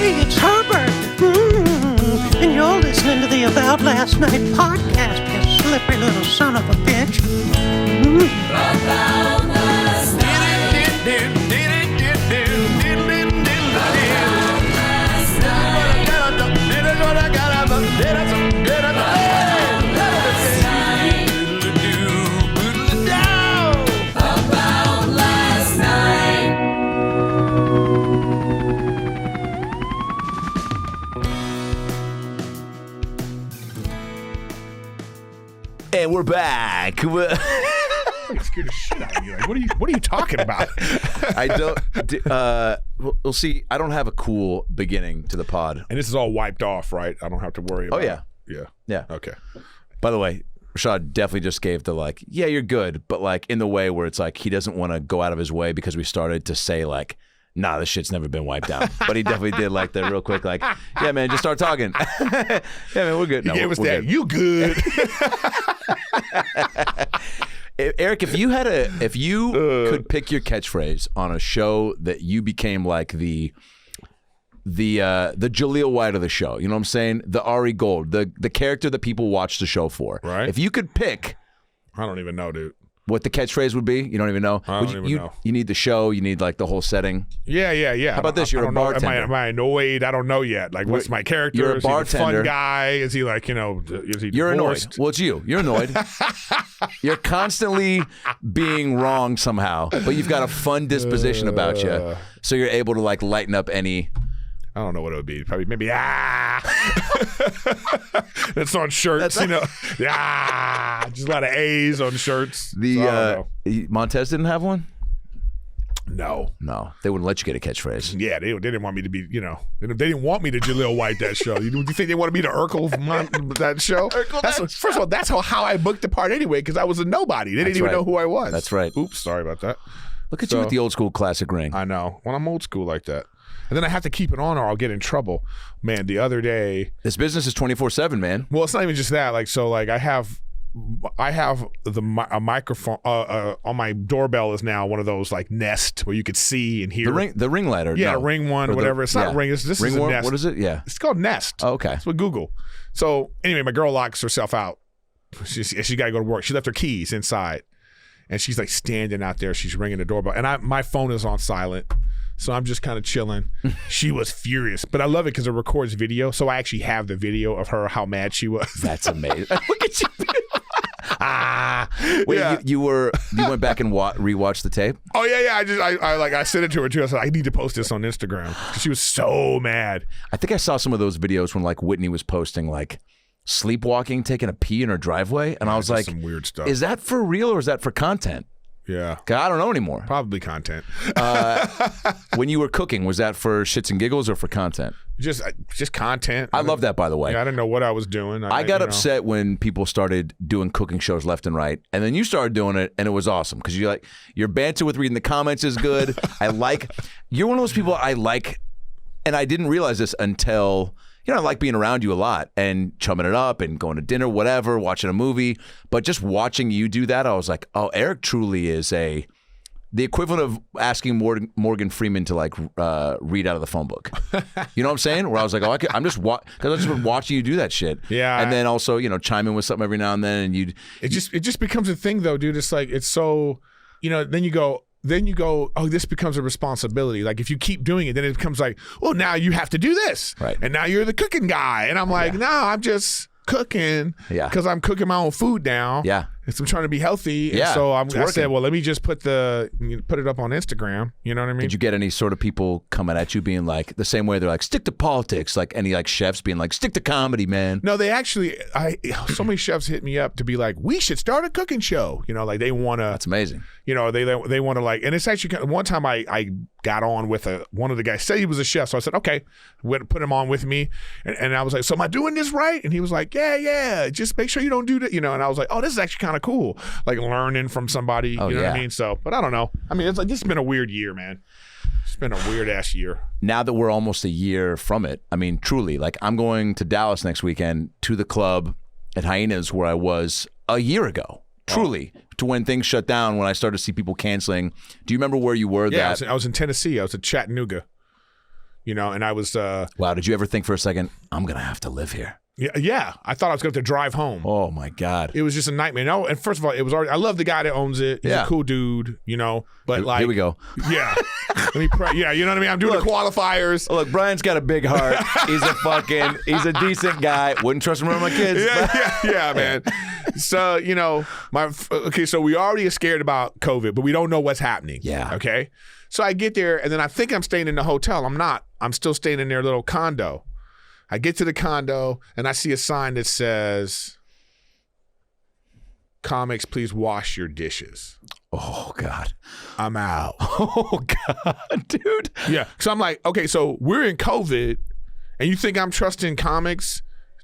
Hey, it's Herbert. And you're listening to the About Last Night podcast, you slippery little son of a bitch. About last night. And we're back. Scared the shit out of me. Like, what are you talking about? I don't. We'll see. I don't have a cool beginning to the pod. And this is all wiped off, right? I don't have to worry about it. Yeah. Okay. By the way, Rashad definitely just gave the like, yeah, you're good, but like in the way where it's like he doesn't want to go out of his way because we started to say like, nah, this shit's never been wiped out. But he definitely did like the real quick, like, yeah, man, just start talking. Yeah, man, we're good. He gave us that. Good. You good? Eric, if you could pick your catchphrase on a show that you became like the Jaleel White of the show, you know what I'm saying? The Ari Gold, the character that people watch the show for. Right. If you could pick, I don't even know, dude. What the catchphrase would be? You don't even know? I don't even know. You need the show. You need like the whole setting. Yeah. How about this? You're a bartender. Am I annoyed? I don't know yet. Like, what's my character? You're a bartender. Is he a fun guy? Is he like, is he You're divorced? Annoyed. Well, it's you. You're annoyed. You're constantly being wrong somehow, but you've got a fun disposition about you. So you're able to like lighten up any... I don't know what it would be. Probably maybe That's on shirts, Just a lot of A's on shirts. Montez didn't have one? No, they wouldn't let you get a catchphrase. Yeah, they didn't want me to be. They didn't want me to Jaleel White that show. You think they wanted me to Urkel that show? First of all, that's how I booked the part anyway, because I was a nobody. They didn't even know who I was. That's right. Oops, sorry about that. Look at you with the old school classic ring. I know. Well, I'm old school like that. And then I have to keep it on or I'll get in trouble. Man, the other day... This business is 24/7, man. Well, it's not even just that. Like, so like I have a microphone on my doorbell is now one of those like Nest where you could see and hear. The ring light or Ring one or whatever. It's not Ring. This is a Nest. What is it? Yeah. It's called Nest. Oh, okay. It's with Google. So anyway, my girl locks herself out. She got to go to work. She left her keys inside. And she's like standing out there. She's ringing the doorbell. And my phone is on silent. So I'm just kind of chilling. She was furious. But I love it because it records video. So I actually have the video of her, how mad she was. That's amazing. Look at you. Wait, you went back and rewatched the tape? Oh, yeah. I sent it to her too. I said, I need to post this on Instagram. She was so mad. I think I saw some of those videos when like Whitney was posting like sleepwalking, taking a pee in her driveway. And I was like, some weird stuff. Is that for real or is that for content? Yeah. I don't know anymore. Probably content. When you were cooking, was that for shits and giggles or for content? Just content. I love that, by the way. Yeah, I didn't know what I was doing. I got upset when people started doing cooking shows left and right, and then you started doing it, and it was awesome because your banter with reading the comments is good. You're one of those people I like, and I didn't realize this until... I like being around you a lot and chumming it up and going to dinner, whatever, watching a movie. But just watching you do that, I was like, oh, Eric truly is the equivalent of asking Morgan Freeman to like read out of the phone book. You know what I'm saying? Where I was like, oh, I'm just because I've just been watching you do that shit. Yeah. And then also, chime in with something every now and then, and it just becomes a thing though, dude. It's like it's so, then you go, oh, this becomes a responsibility. Like if you keep doing it, then it becomes like, well, now you have to do this. Right. And now you're the cooking guy. And I'm like, no, I'm just cooking because I'm cooking my own food now. Yeah. I'm trying to be healthy. Yeah. And so I said, well, let me just put it up on Instagram. You know what I mean? Did you get any sort of people coming at you being like the same way they're like, stick to politics, like any like chefs being like, stick to comedy, man? No, they actually, so many chefs hit me up to be like, we should start a cooking show. Like they want to. That's amazing. They want to like, and it's actually one time I got on with one of the guys, said he was a chef. So I said, okay, put him on with me. And I was like, so am I doing this right? And he was like, yeah, just make sure you don't do that. And I was like, oh, this is actually kind of cool. Like learning from somebody, you know what I mean? So, but I don't know. I mean, it's like, this has been a weird year, man. It's been a weird ass year. Now that we're almost a year from it, I mean, truly, like I'm going to Dallas next weekend to the club at Hyenas where I was a year ago. Truly, to when things shut down, when I started to see people canceling. Do you remember where you were? Yeah, I was in Tennessee. I was at Chattanooga. and I was. Wow, did you ever think for a second, I'm going to have to live here? Yeah. I thought I was going to have to drive home. Oh, my God. It was just a nightmare. No, and first of all, it was already. I love the guy that owns it. He's a cool dude, But like, here we go. Yeah. Let me pray. Yeah, you know what I mean? I'm doing the qualifiers. Look, Brian's got a big heart. He's a decent guy. Wouldn't trust him around my kids. Yeah, man. So, so we already are scared about COVID, but we don't know what's happening. Yeah. Okay. So I get there, and then I think I'm staying in the hotel. I'm not. I'm still staying in their little condo. I get to the condo, and I see a sign that says, "Comics, please wash your dishes." Oh, God. I'm out. Oh, God, dude. Yeah. So I'm like, okay, so we're in COVID, and you think I'm trusting comics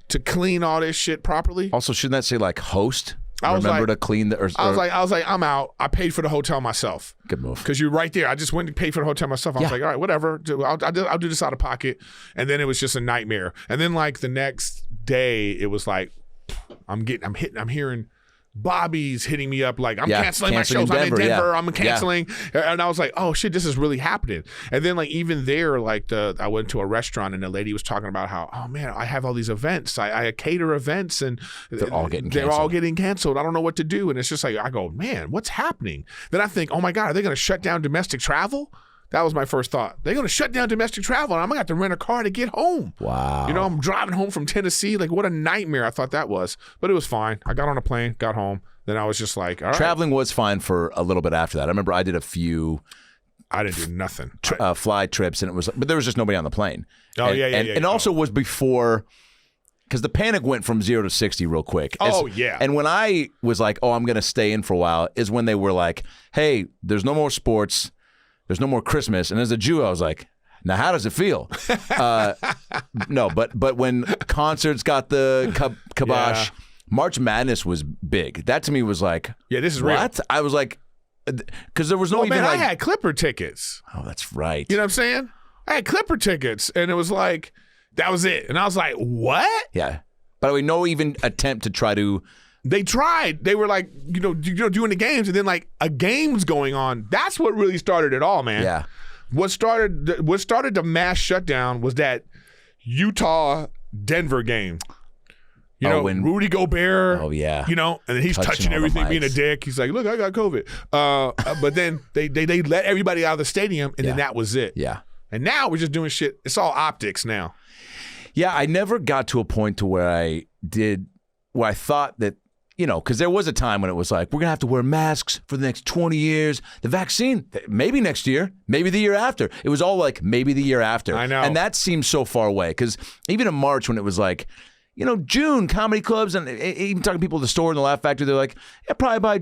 to clean all this shit properly? Also, shouldn't that say, like, host? Remember to clean the... I was like, I'm out. I paid for the hotel myself. Good move. Because you're right there. I just went to pay for the hotel myself. I was like, all right, whatever. I'll do this out of pocket. And then it was just a nightmare. And then like the next day, it was like, I'm hearing Bobby's hitting me up like, I'm canceling my shows. I'm in Denver. I'm canceling. And I was like, oh shit, this is really happening. And then like even there, like I went to a restaurant and the lady was talking about how, oh man, I have all these events. I cater events and they're all getting canceled. I don't know what to do. And it's just like, I go, man, what's happening? Then I think, oh my God, are they going to shut down domestic travel? That was my first thought. They're going to shut down domestic travel, and I'm going to have to rent a car to get home. Wow. I'm driving home from Tennessee. Like, what a nightmare I thought that was. But it was fine. I got on a plane, got home. Then I was just like, all right. Traveling was fine for a little bit after that. I remember I did a few... I didn't do nothing. Fly trips, but there was just nobody on the plane. Oh, and also was before... Because the panic went from 0 to 60 real quick. Yeah. And when I was like, oh, I'm going to stay in for a while, is when they were like, hey, there's no more sports. There's no more Christmas. And as a Jew, I was like, now how does it feel? No, but when concerts got the kibosh, March Madness was big. That to me was like, yeah, this is what? real. I was like, because there was no even I had Clipper tickets. Oh, that's right. You know what I'm saying? I had Clipper tickets, and it was like, that was it. And I was like, what? Yeah. By the way, no even attempt to try to... They tried. They were like, doing the games, and then like a game's going on. That's what really started it all, man. Yeah. What started the mass shutdown was that Utah-Denver game. When Rudy Gobert. Oh yeah. And then he's touching everything, being a dick. He's like, look, I got COVID. But then they let everybody out of the stadium, and then that was it. Yeah. And now we're just doing shit. It's all optics now. Yeah, I never got to a point to where I thought that. Because there was a time when it was like, we're going to have to wear masks for the next 20 years. The vaccine, maybe next year, maybe the year after. It was all like, maybe the year after. I know. And that seems so far away. Because even in March when it was like, June, comedy clubs, and even talking to people at the store and the Laugh Factory, they're like, yeah, probably by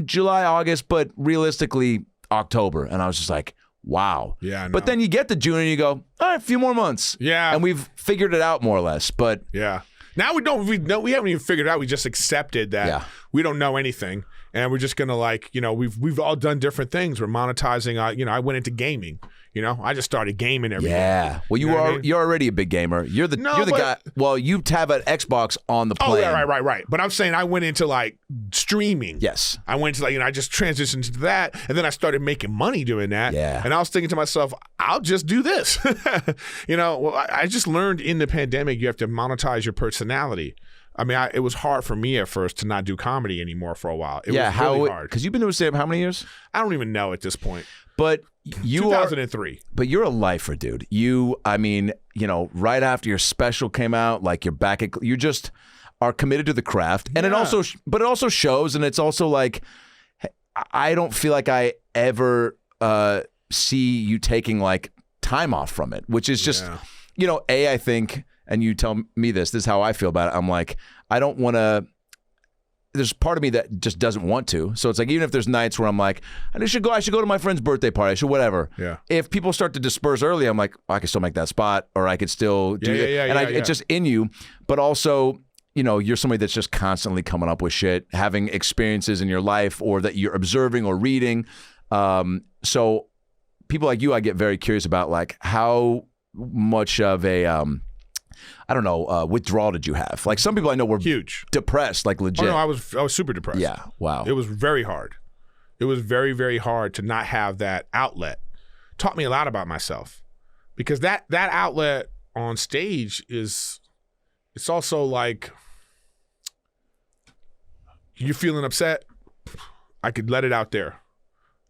July, August, but realistically, October. And I was just like, wow. Yeah, I know. But then you get to June and you go, all right, a few more months. Yeah. And we've figured it out more or less. But yeah. Now we haven't even figured it out. We just accepted that we don't know anything, and we're just gonna we've all done different things. We're monetizing. I went into gaming. I just started gaming every day. Yeah. Well, you're already a big gamer. You're the guy. Well, you have an Xbox on the plane. Oh, yeah, right. But I'm saying I went into like streaming. Yes. I went to I just transitioned to that, and then I started making money doing that. Yeah. And I was thinking to myself, I'll just do this. I just learned in the pandemic you have to monetize your personality. I mean, it was hard for me at first to not do comedy anymore for a while. It was really hard. Because you've been doing stand-up how many years? I don't even know at this point. But 2003. But you're a lifer, dude. Right after your special came out, like you're back at, you just are committed to the craft. And it also shows, and it's also like, I don't feel like I ever see you taking like time off from it, which is just, I think, and you tell me this is how I feel about it. I'm like, I don't want to, there's part of me that just doesn't want to. So it's like, even if there's nights where I'm like, I should go to my friend's birthday party. I should whatever. Yeah. If people start to disperse early, I'm like, I can still make that spot, or I could still do it. It's just in you. But also, you're somebody that's just constantly coming up with shit, having experiences in your life, or that you're observing or reading. So people like you, I get very curious about, like, how much of a withdrawal did you have? Like, some people I know were huge, depressed, like legit. Oh, no, I was super depressed. Yeah, wow. It was very hard. It was very, very hard to not have that outlet. Taught me a lot about myself, because that outlet on stage it's also like you're feeling upset, I could let it out there,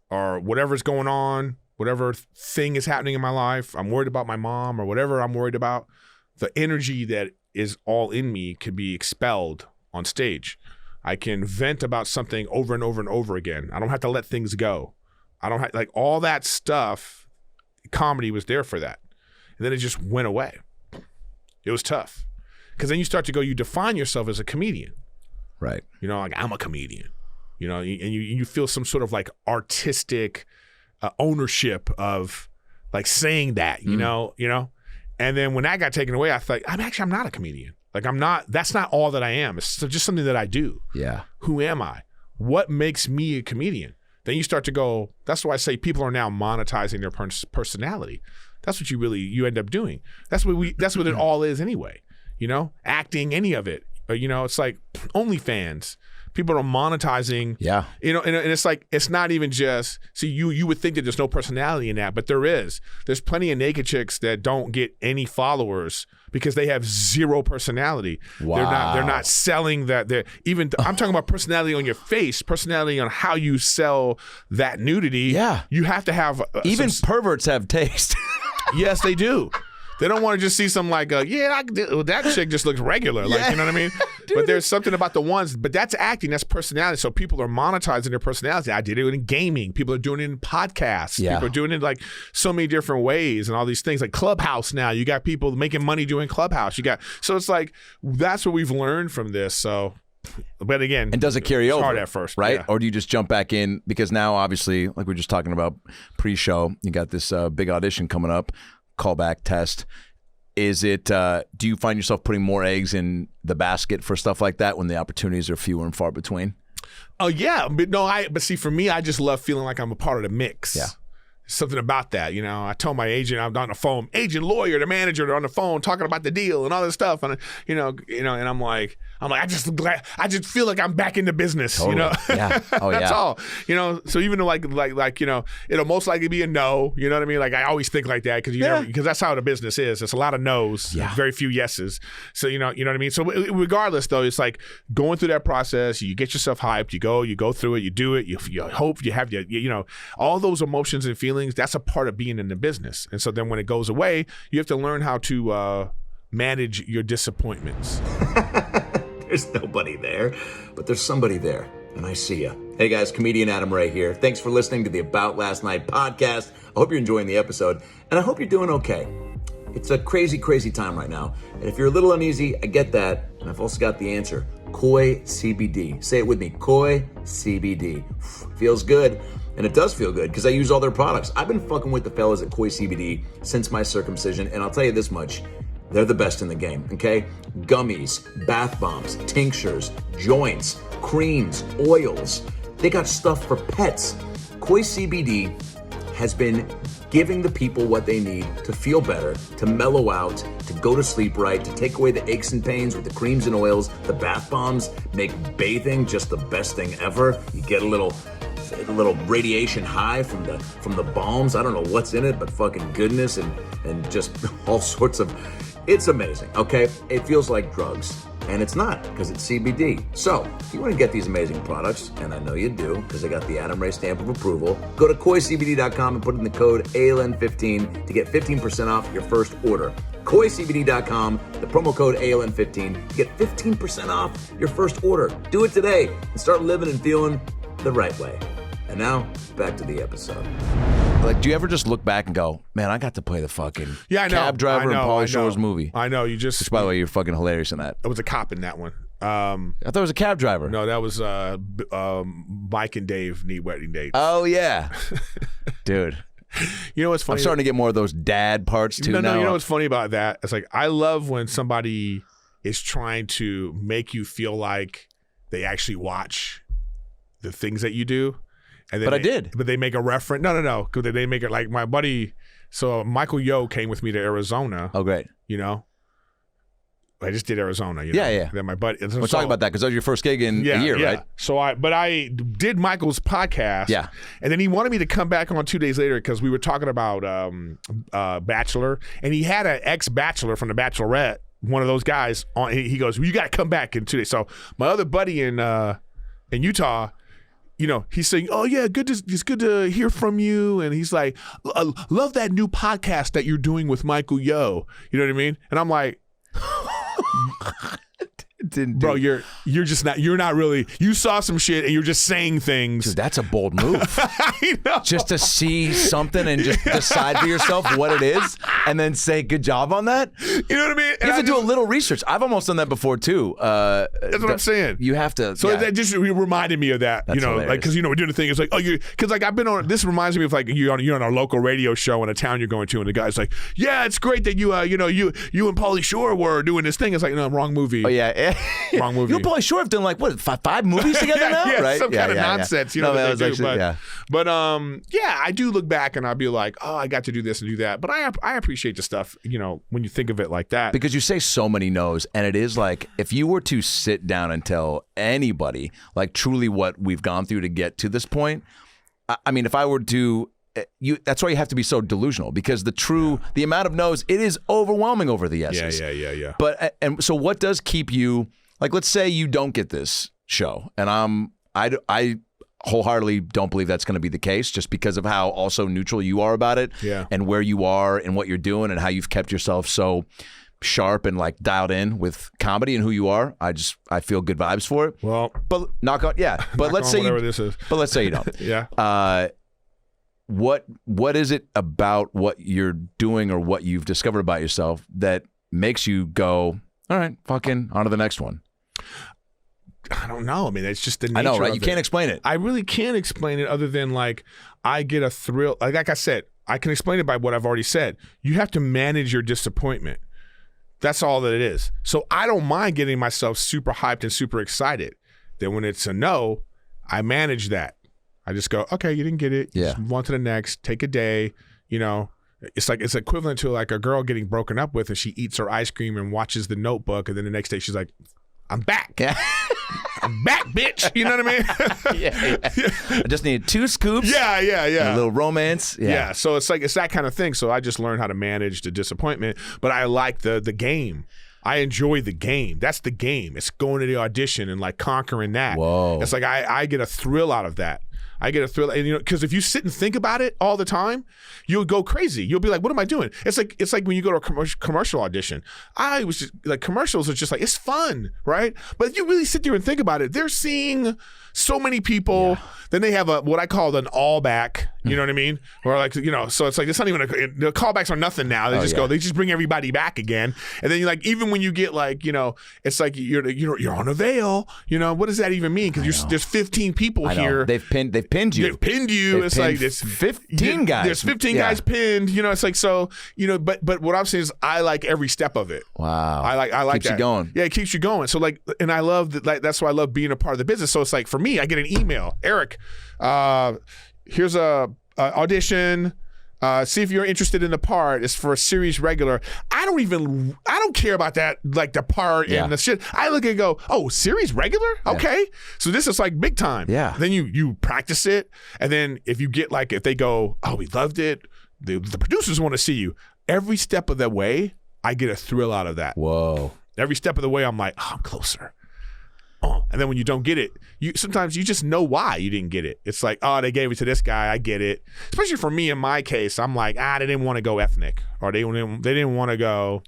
or whatever's going on, whatever thing is happening in my life, I'm worried about my mom or whatever I'm worried about, the energy that is all in me can be expelled on stage. I can vent about something over and over and over again. I don't have to let things go. I don't have, like, all that stuff, comedy was there for that. And then it just went away. It was tough. Because then you start to go, you define yourself as a comedian. Right. You know, like, I'm a comedian. You know, and you feel some sort of like artistic ownership of like saying that, you know. And then when that got taken away, I thought, I'm not a comedian. Like, that's not all that I am. It's just something that I do. Yeah. Who am I? What makes me a comedian? Then you start to go, that's why I say people are now monetizing their personality. That's what you end up doing. That's what it all is anyway. You know, acting, any of it. You know, it's like OnlyFans. People are monetizing. Yeah. You know, and it's like, it's not even just, see, you would think that there's no personality in that, but there is. There's plenty of naked chicks that don't get any followers because they have zero personality. Wow. They're not selling that. I'm talking about personality on your face, personality on how you sell that nudity. Yeah. You have to have. Even perverts have taste. Yes, they do. They don't want to just see some like, that chick just looks regular. Like, you know what I mean? But there's something about the ones, but that's acting, that's personality. So people are monetizing their personality. I did it in gaming. People are doing it in podcasts. Yeah. People are doing it like so many different ways and all these things. Like Clubhouse now, you got people making money doing Clubhouse. So it's like, that's what we've learned from this. So, but again. And does it carry over? Hard at first. Right? Yeah. Or do you just jump back in? Because now, obviously, like we were just talking about pre-show, you got this big audition coming up. Callback test. Is it, do you find yourself putting more eggs in the basket for stuff like that when the opportunities are fewer and far between? Oh, yeah. But see, for me, I just love feeling like I'm a part of the mix. Yeah. Something about that, you know. I told my agent, I'm on the phone, agent, lawyer, the manager, they're on the phone talking about the deal and all this stuff, and and I'm like, I just feel like I'm back in the business, totally. You know. Yeah. Oh, that's all, you know. So even like you know, it'll most likely be a no. You know what I mean? Like I always think like that because that's how the business is. It's a lot of no's, very few yeses. So you know what I mean. So regardless, though, it's like going through that process. You get yourself hyped. You go through it. You do it. You hope you have you know all those emotions and feelings. That's a part of being in the business. And so then when it goes away, you have to learn how to manage your disappointments. There's nobody there, but there's somebody there, and I see you. Hey guys, comedian Adam Ray here. Thanks for listening to the About Last Night podcast. I hope you're enjoying the episode, and I hope you're doing okay. It's a crazy, crazy time right now, and if you're a little uneasy, I get that, and I've also got the answer. Koi CBD. Say it with me, Koi CBD. Feels good. And it does feel good because I use all their products. I've been fucking with the fellas at Koi CBD since my circumcision, and I'll tell you this much, they're the best in the game, okay? Gummies, bath bombs, tinctures, joints, creams, oils. They got stuff for pets. Koi CBD has been giving the people what they need to feel better, to mellow out, to go to sleep right, to take away the aches and pains with the creams and oils. The bath bombs make bathing just the best thing ever. You get a little radiation high from the balms. I don't know what's in it, but fucking goodness and just all sorts of, it's amazing, okay? It feels like drugs, and it's not, because it's CBD. So, if you want to get these amazing products, and I know you do, because I got the Adam Ray stamp of approval, go to koicbd.com and put in the code ALN15 to get 15% off your first order. koicbd.com, the promo code ALN15 to get 15% off your first order. Do it today and start living and feeling the right way. And now, back to the episode. Like, do you ever just look back and go, man, I got to play the fucking cab driver in Pauly Shore's movie? I know. Which, by the way, you're fucking hilarious in that. It was a cop in that one. I thought it was a cab driver. No, that was Mike and Dave Need Wedding Dates. Oh, yeah. Dude. You know what's funny? I'm starting to get more of those dad parts, too, now. No, you know what's funny about that? It's like, I love when somebody is trying to make you feel like they actually watch the things that you do. And I did. But they make a reference. No. Because they make it like my buddy. So Michael Yo came with me to Arizona. Oh, great. You know, I just did Arizona. Yeah. Then my buddy. We'll talk about that because that was your first gig in a year, right? So I did Michael's podcast. Yeah. And then he wanted me to come back on 2 days later because we were talking about Bachelor, and he had an ex-Bachelor from the Bachelorette, one of those guys. He goes, well, you got to come back in 2 days. So my other buddy in Utah, he's saying, oh yeah, it's good to hear from you, and he's like, love that new podcast that you're doing with Michael Yo. You know what I mean? And I'm like. Bro, you're not really. You saw some shit and you're just saying things. Dude, that's a bold move. I know. Just to see something and just decide for yourself what it is, and then say good job on that. You know what I mean? You have to do a little research. I've almost done that before too. That's what I'm saying. You have to. So that just reminded me of that. That's hilarious. Like because we're doing the thing. It's like because like I've been on. This reminds me of like you're on a local radio show in a town you're going to, and the guy's like, yeah, it's great that you and Pauly Shore were doing this thing. It's like no, wrong movie. Oh yeah. Wrong movie. You and Pauly Shore have done like what 5 movies together now, right? Some kind of nonsense. You know what they do. But I do look back and I'll be like, oh, I got to do this and do that. But I appreciate the stuff. When you think of it like that, because you say so many no's, and it is like if you were to sit down and tell anybody like truly what we've gone through to get to this point. I mean, if I were to. That's why you have to be so delusional, because the amount of no's, it is overwhelming over the yeses. Yeah. But and so what does keep you, like, let's say you don't get this show, and I wholeheartedly don't believe that's going to be the case, just because of how also neutral you are about it, and where you are and what you're doing and how you've kept yourself so sharp and like dialed in with comedy and who you are. I feel good vibes for it. Well, but knock on, yeah. But let's say this is. But let's say you don't. Yeah. What is it about what you're doing or what you've discovered about yourself that makes you go, all right, fucking on to the next one? I don't know. I mean, it's just the nature. I know, right? of You can't explain it. I really can't explain it other than like I get a thrill. Like I said, I can explain it by what I've already said. You have to manage your disappointment. That's all that it is. So I don't mind getting myself super hyped and super excited. Then when it's a no, I manage that. I just go, okay, you didn't get it. Yeah. Just move on to the next. Take a day. It's like it's equivalent to like a girl getting broken up with, and she eats her ice cream and watches The Notebook, and then the next day she's like, I'm back. Yeah. I'm back, bitch. You know what I mean? Yeah. I just need 2 scoops. Yeah. A little romance. Yeah. So it's that kind of thing. So I just learned how to manage the disappointment, but I like the game. I enjoy the game. That's the game. It's going to the audition and like conquering that. Whoa. It's like I get a thrill out of that. I get a thrill, and because if you sit and think about it all the time, you'll go crazy. You'll be like, "What am I doing?" It's like when you go to a commercial audition. I was just like, commercials are just like it's fun, right? But if you really sit there and think about it, they're seeing so many people. Yeah. Then they have what I call an all back. You know what I mean? Or like so it's like it's not even the callbacks are nothing now. They they just bring everybody back again. And then you like even when you get like it's like you're on a veil. What does that even mean? Because there's 15 people here. They've pinned you. They've pinned you. It's like it's 15 guys. There's 15 guys pinned. It's like so. But what I'm saying is I like every step of it. Wow. I like keeps that. You going. Yeah, it keeps you going. So like, and I love that. Like, that's why I love being a part of the business. So it's like for me, I get an email, Erik. Here's a audition. See if you're interested in the part. It's for a series regular. I don't care about that, like the part and the shit. I look and go, oh, series regular? Okay. Yeah. So this is like big time. Yeah. Then you practice it. And then if you get like, if they go, oh, we loved it. The producers want to see you. Every step of the way, I get a thrill out of that. Whoa. Every step of the way, I'm like, oh, I'm closer. Oh. And then when you don't get it, sometimes you just know why you didn't get it. It's like, oh, they gave it to this guy. I get it. Especially for me in my case, I'm like, they didn't want to go ethnic, or they didn't want to go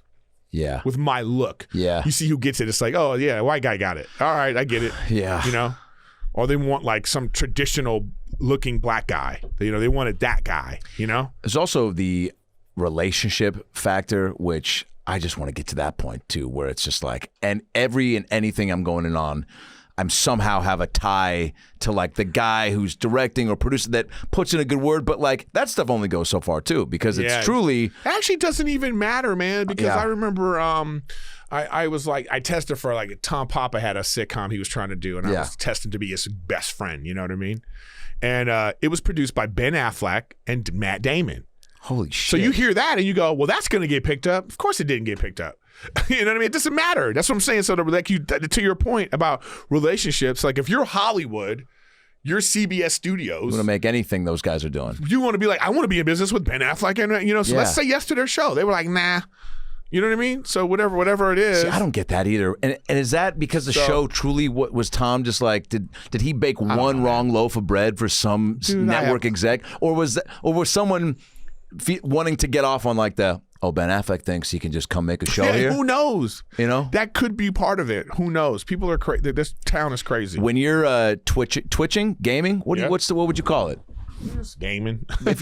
with my look. Yeah. You see who gets it. It's like, oh, yeah, white guy got it. All right, I get it. Yeah. Or they want like some traditional looking black guy. They wanted that guy, There's also the relationship factor, which I just want to get to that point too, where it's just like, and anything I'm going in on, I'm somehow have a tie to like the guy who's directing or producing that puts in a good word, but like that stuff only goes so far too, because it's truly it actually doesn't even matter, man. Because I remember I was like, I tested for like Tom Papa had a sitcom he was trying to do, and I was testing to be his best friend. You know what I mean? And it was produced by Ben Affleck and Matt Damon. Holy shit. So you hear that and you go, well, that's going to get picked up. Of course it didn't get picked up. You know what I mean? It doesn't matter. That's what I'm saying. So to your point about relationships, like if you're Hollywood, you're CBS Studios. You want to make anything those guys are doing. You want to be like, I want to be in business with Ben Affleck. And, so let's say yes to their show. They were like, nah. You know what I mean? So whatever it is. See, I don't get that either. And is that because the show truly was Tom just like, did he bake one wrong loaf of bread for some network exec? Or was someone wanting to get off on like the, Ben Affleck thinks he can just come make a show here? Who knows? You know? That could be part of it. Who knows? People are crazy. This town is crazy. When you're twitching, gaming, what would you call it? Just gaming. if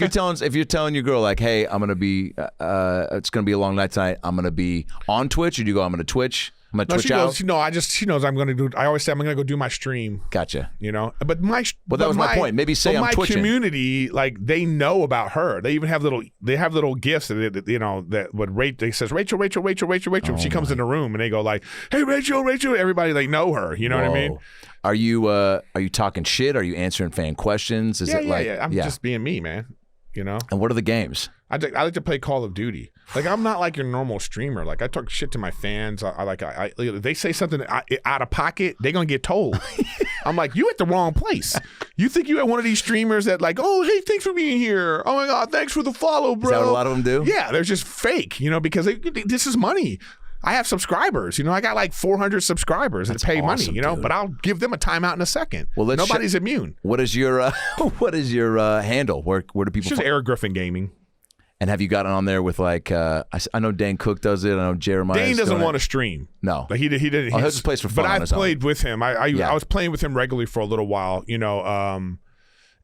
you're telling your girl like, hey, I'm gonna be it's gonna be a long night tonight, I'm gonna be on Twitch, or do you go, I'm gonna Twitch? I'm gonna Twitch out? She knows I'm gonna do. I always say I'm gonna go do my stream. Gotcha. But that was my point. Maybe say I'm twitching. My community, like, they know about her. They even have little gifts that would rate. They says Rachel. And she comes in the room and they go like, hey, Rachel. Everybody like know her. You know what I mean? Are you talking shit? Are you answering fan questions? Is it like I'm just being me, man. And what are the games? I like to play Call of Duty. Like, I'm not like your normal streamer. Like, I talk shit to my fans. They say something out of pocket, they're gonna get told. I'm like, you at the wrong place. You think you at one of these streamers that like, oh, hey, thanks for being here. Oh my God, thanks for the follow, bro. Is that what a lot of them do? Yeah, they're just fake. Because this is money. I have subscribers. I got like 400 subscribers that pay awesome, money. dude. But I'll give them a timeout in a second. Well, nobody's immune. What is your handle? Where do people? It's just Erik Griffin Gaming. And have you gotten on there with like I know Dan Cook does it. I know Jeremiah. Dane doesn't want to stream. No, like he didn't. Oh, he's plays for fun. But I played with him. I was playing with him regularly for a little while. And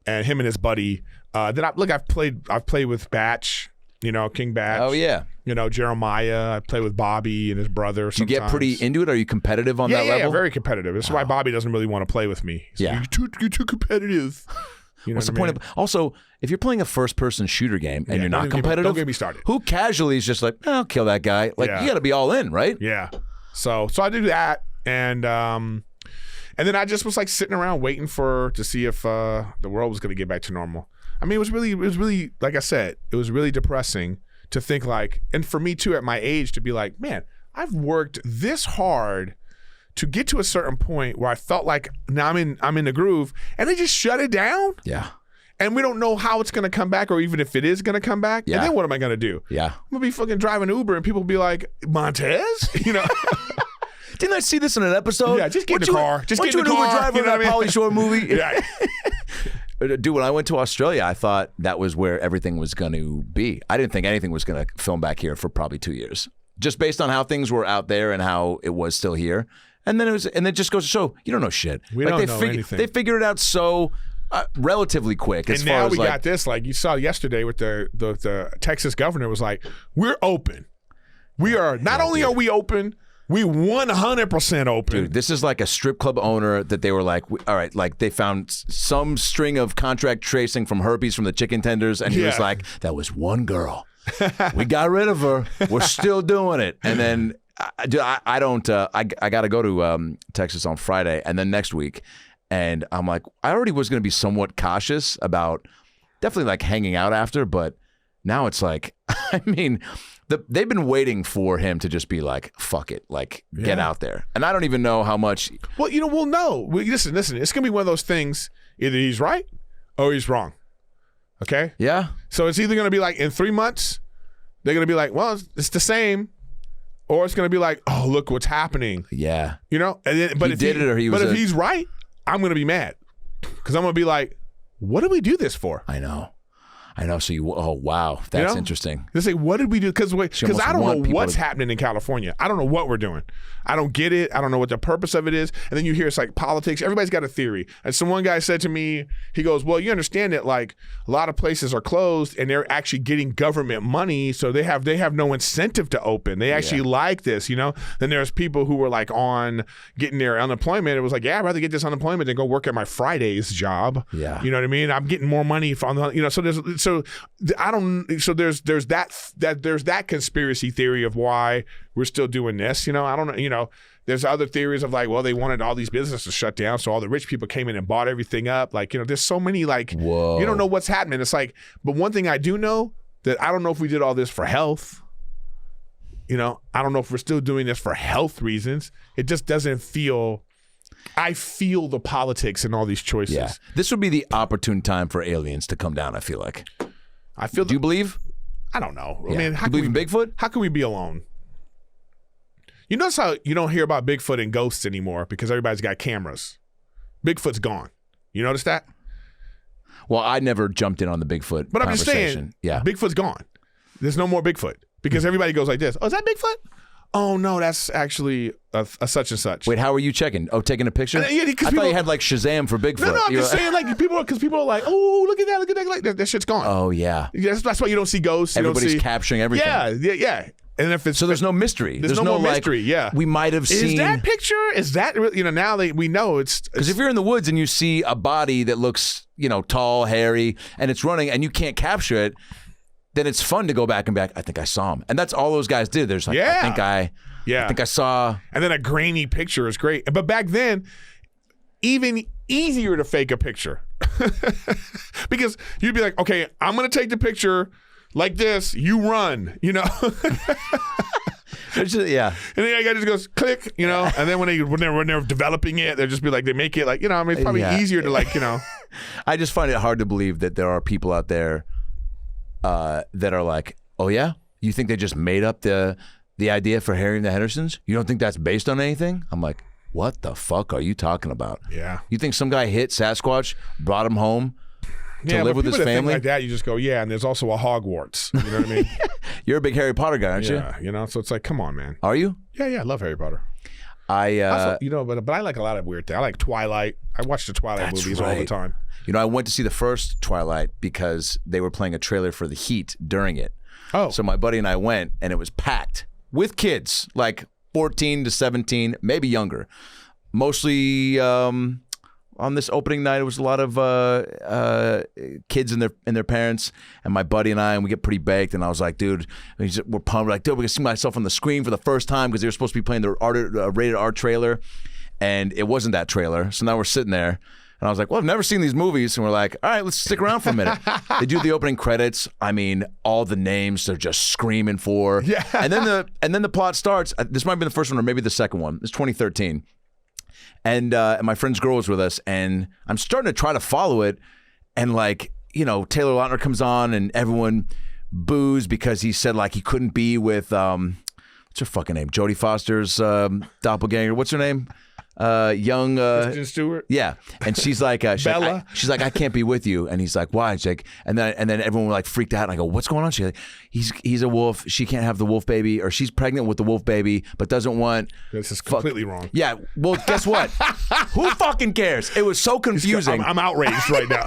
him and his buddy. I've played with Batch. King Batch. Oh yeah. Jeremiah. I play with Bobby and his brother. Do you get pretty into it? Are you competitive on that level? Yeah, very competitive. That's why Bobby doesn't really want to play with me. He's like, you're too competitive. What's the point of? Also, if you're playing a first-person shooter game and you're not competitive, don't get me started. Who casually is just like, I'll kill that guy? Like, you got to be all in, right? Yeah. So I do that, and then I just was like sitting around waiting to see if the world was going to get back to normal. I mean, it was really like I said, it was really depressing to think like, and for me too at my age to be like, man, I've worked this hard to get to a certain point where I felt like now I'm in the groove, and they just shut it down. Yeah. And we don't know how it's going to come back, or even if it is going to come back. Yeah. And then what am I going to do? Yeah. I'm going to be fucking driving Uber, and people will be like, Montez? Didn't I see this in an episode? Yeah, just get in the car. Just get in the car. Uber driver in that Pauly Shore movie? Yeah. Dude, when I went to Australia, I thought that was where everything was going to be. I didn't think anything was going to film back here for probably 2 years, just based on how things were out there and how it was still here. And then it just goes to show you don't know shit. We don't know anything. They figured it out so relatively quick. And now we got this, like you saw yesterday with the Texas governor was like, we're open. We are not only are we open, we 100% open. Dude, this is like a strip club owner that they were like, all right, like they found some string of contract tracing from herpes from the chicken tenders, and he was like, that was one girl. We got rid of her. We're still doing it. And then I got to go to Texas on Friday and then next week. And I'm like, I already was going to be somewhat cautious about definitely like hanging out after. But now it's like, I mean, they've been waiting for him to just be like, fuck it, like get out there. And I don't even know how much. Well, we'll know. Listen, it's going to be one of those things. Either he's right or he's wrong. Okay? Yeah. So it's either going to be like in 3 months, they're going to be like, well, it's the same. Or it's going to be like, oh, look what's happening. Yeah. And then, but if he's right, I'm going to be mad. Because I'm going to be like, what did we do this for? I know. So wow, that's interesting. They say, what did we do? Because I don't know what's happening in California. I don't know what we're doing. I don't get it. I don't know what the purpose of it is. And then you hear it's like politics. Everybody's got a theory. And so one guy said to me, he goes, well, you understand that like a lot of places are closed and they're actually getting government money, so they have no incentive to open. They actually like this, Then there's people who were like on getting their unemployment. It was like, I'd rather get this unemployment than go work at my Fridays job. Yeah. You know what I mean? I'm getting more money from there's that conspiracy theory of why we're still doing this. I don't know. There's other theories of like, well, they wanted all these businesses shut down, so all the rich people came in and bought everything up. Like, there's so many like, whoa. You don't know what's happening. It's like, but one thing I do know, that I don't know if we did all this for health. You know, I don't know if we're still doing this for health reasons. It just doesn't feel. I feel the politics in all these choices. Yeah. This would be the opportune time for aliens to come down, I feel like. Do you believe? I don't know. Yeah. I mean, do you believe in Bigfoot? How can we be alone? You notice how you don't hear about Bigfoot and ghosts anymore because everybody's got cameras. Bigfoot's gone. You notice that? Well, I never jumped in on the Bigfoot But I'm conversation. just saying, yeah. Bigfoot's gone. There's no more Bigfoot because everybody goes like this. Oh, is that Bigfoot? Oh, no, that's actually a such and such. Wait, how are you checking? Oh, taking a picture? Yeah, I thought you had like Shazam for Bigfoot. No, I'm just saying, like, people are like, oh, look at that, like, that shit's gone. Oh, yeah. That's why you don't see ghosts. Everybody's capturing everything. Yeah. And if it's so there's no mystery. There's no more mystery. Yeah, we might have seen. Is that picture? Is that now we know it's because if you're in the woods and you see a body that looks tall, hairy, and it's running and you can't capture it, then it's fun to go back and I think I saw him, and that's all those guys did. There's like I think I saw, and then a grainy picture is great. But back then, even easier to fake a picture because you'd be like, okay, I'm gonna take the picture. Like this, you run, yeah. And then I guy just goes click, and then when they're developing it, they'll just be like, they make it like, I mean, it's probably easier to I just find it hard to believe that there are people out there that are like, oh yeah, you think they just made up the idea for Harry and the Hendersons? You don't think that's based on anything? I'm like, what the fuck are you talking about? Yeah. You think some guy hit Sasquatch, brought him home? To live with his family like that, you just go, yeah, and there's also a Hogwarts. You know what I mean? You're a big Harry Potter guy, aren't you? Yeah, so it's like, come on, man. Are you? Yeah, I love Harry Potter. Also, but I like a lot of weird things. I like Twilight. I watch the Twilight movies all the time. I went to see the first Twilight because they were playing a trailer for The Heat during it. Oh, so my buddy and I went, and it was packed with kids, like 14 to 17, maybe younger, mostly. On this opening night, it was a lot of kids and their parents, and my buddy and I, and we get pretty baked. And I was like, dude, we're pumped. We're like, dude, we can see myself on the screen for the first time because they were supposed to be playing the rated R trailer, and it wasn't that trailer. So now we're sitting there, and I was like, well, I've never seen these movies, and we're like, all right, let's stick around for a minute. They do the opening credits. I mean, all the names they're just screaming for. Yeah. And then the plot starts. This might be the first one or maybe the second one. It's 2013. And my friend's girl was with us, and I'm starting to try to follow it, and Taylor Lautner comes on, and everyone boos because he said he couldn't be with what's her fucking name? Jodie Foster's doppelganger. What's her name? Young Kristen Stewart. Yeah, and she's like Bella. she's like I can't be with you, and he's like why? She's like, and then everyone freaked out, and I go, what's going on? She's like, he's a wolf. She can't have the wolf baby, or she's pregnant with the wolf baby, but doesn't want. This is completely wrong. Yeah, well, guess what? Who fucking cares? It was so confusing. I'm outraged right now.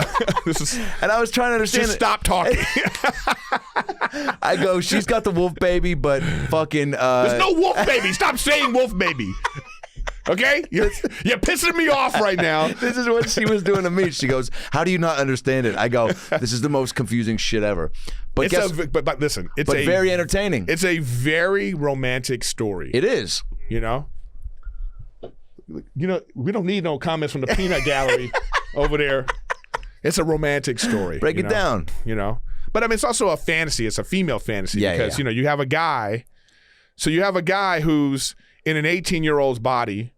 And I was trying to understand. Just stop talking. I go, she's got the wolf baby, but fucking. There's no wolf baby. Stop saying wolf baby. Okay? You're pissing me off right now. This is what she was doing to me. She goes, how do you not understand it? I go, this is the most confusing shit ever. But but listen, it's very entertaining. It's a very romantic story. It is. We don't need no comments from the peanut gallery over there. It's a romantic story. Break it down. But I mean, it's also a fantasy. It's a female fantasy because you have a guy. So you have a guy who's in an 18-year-old's body,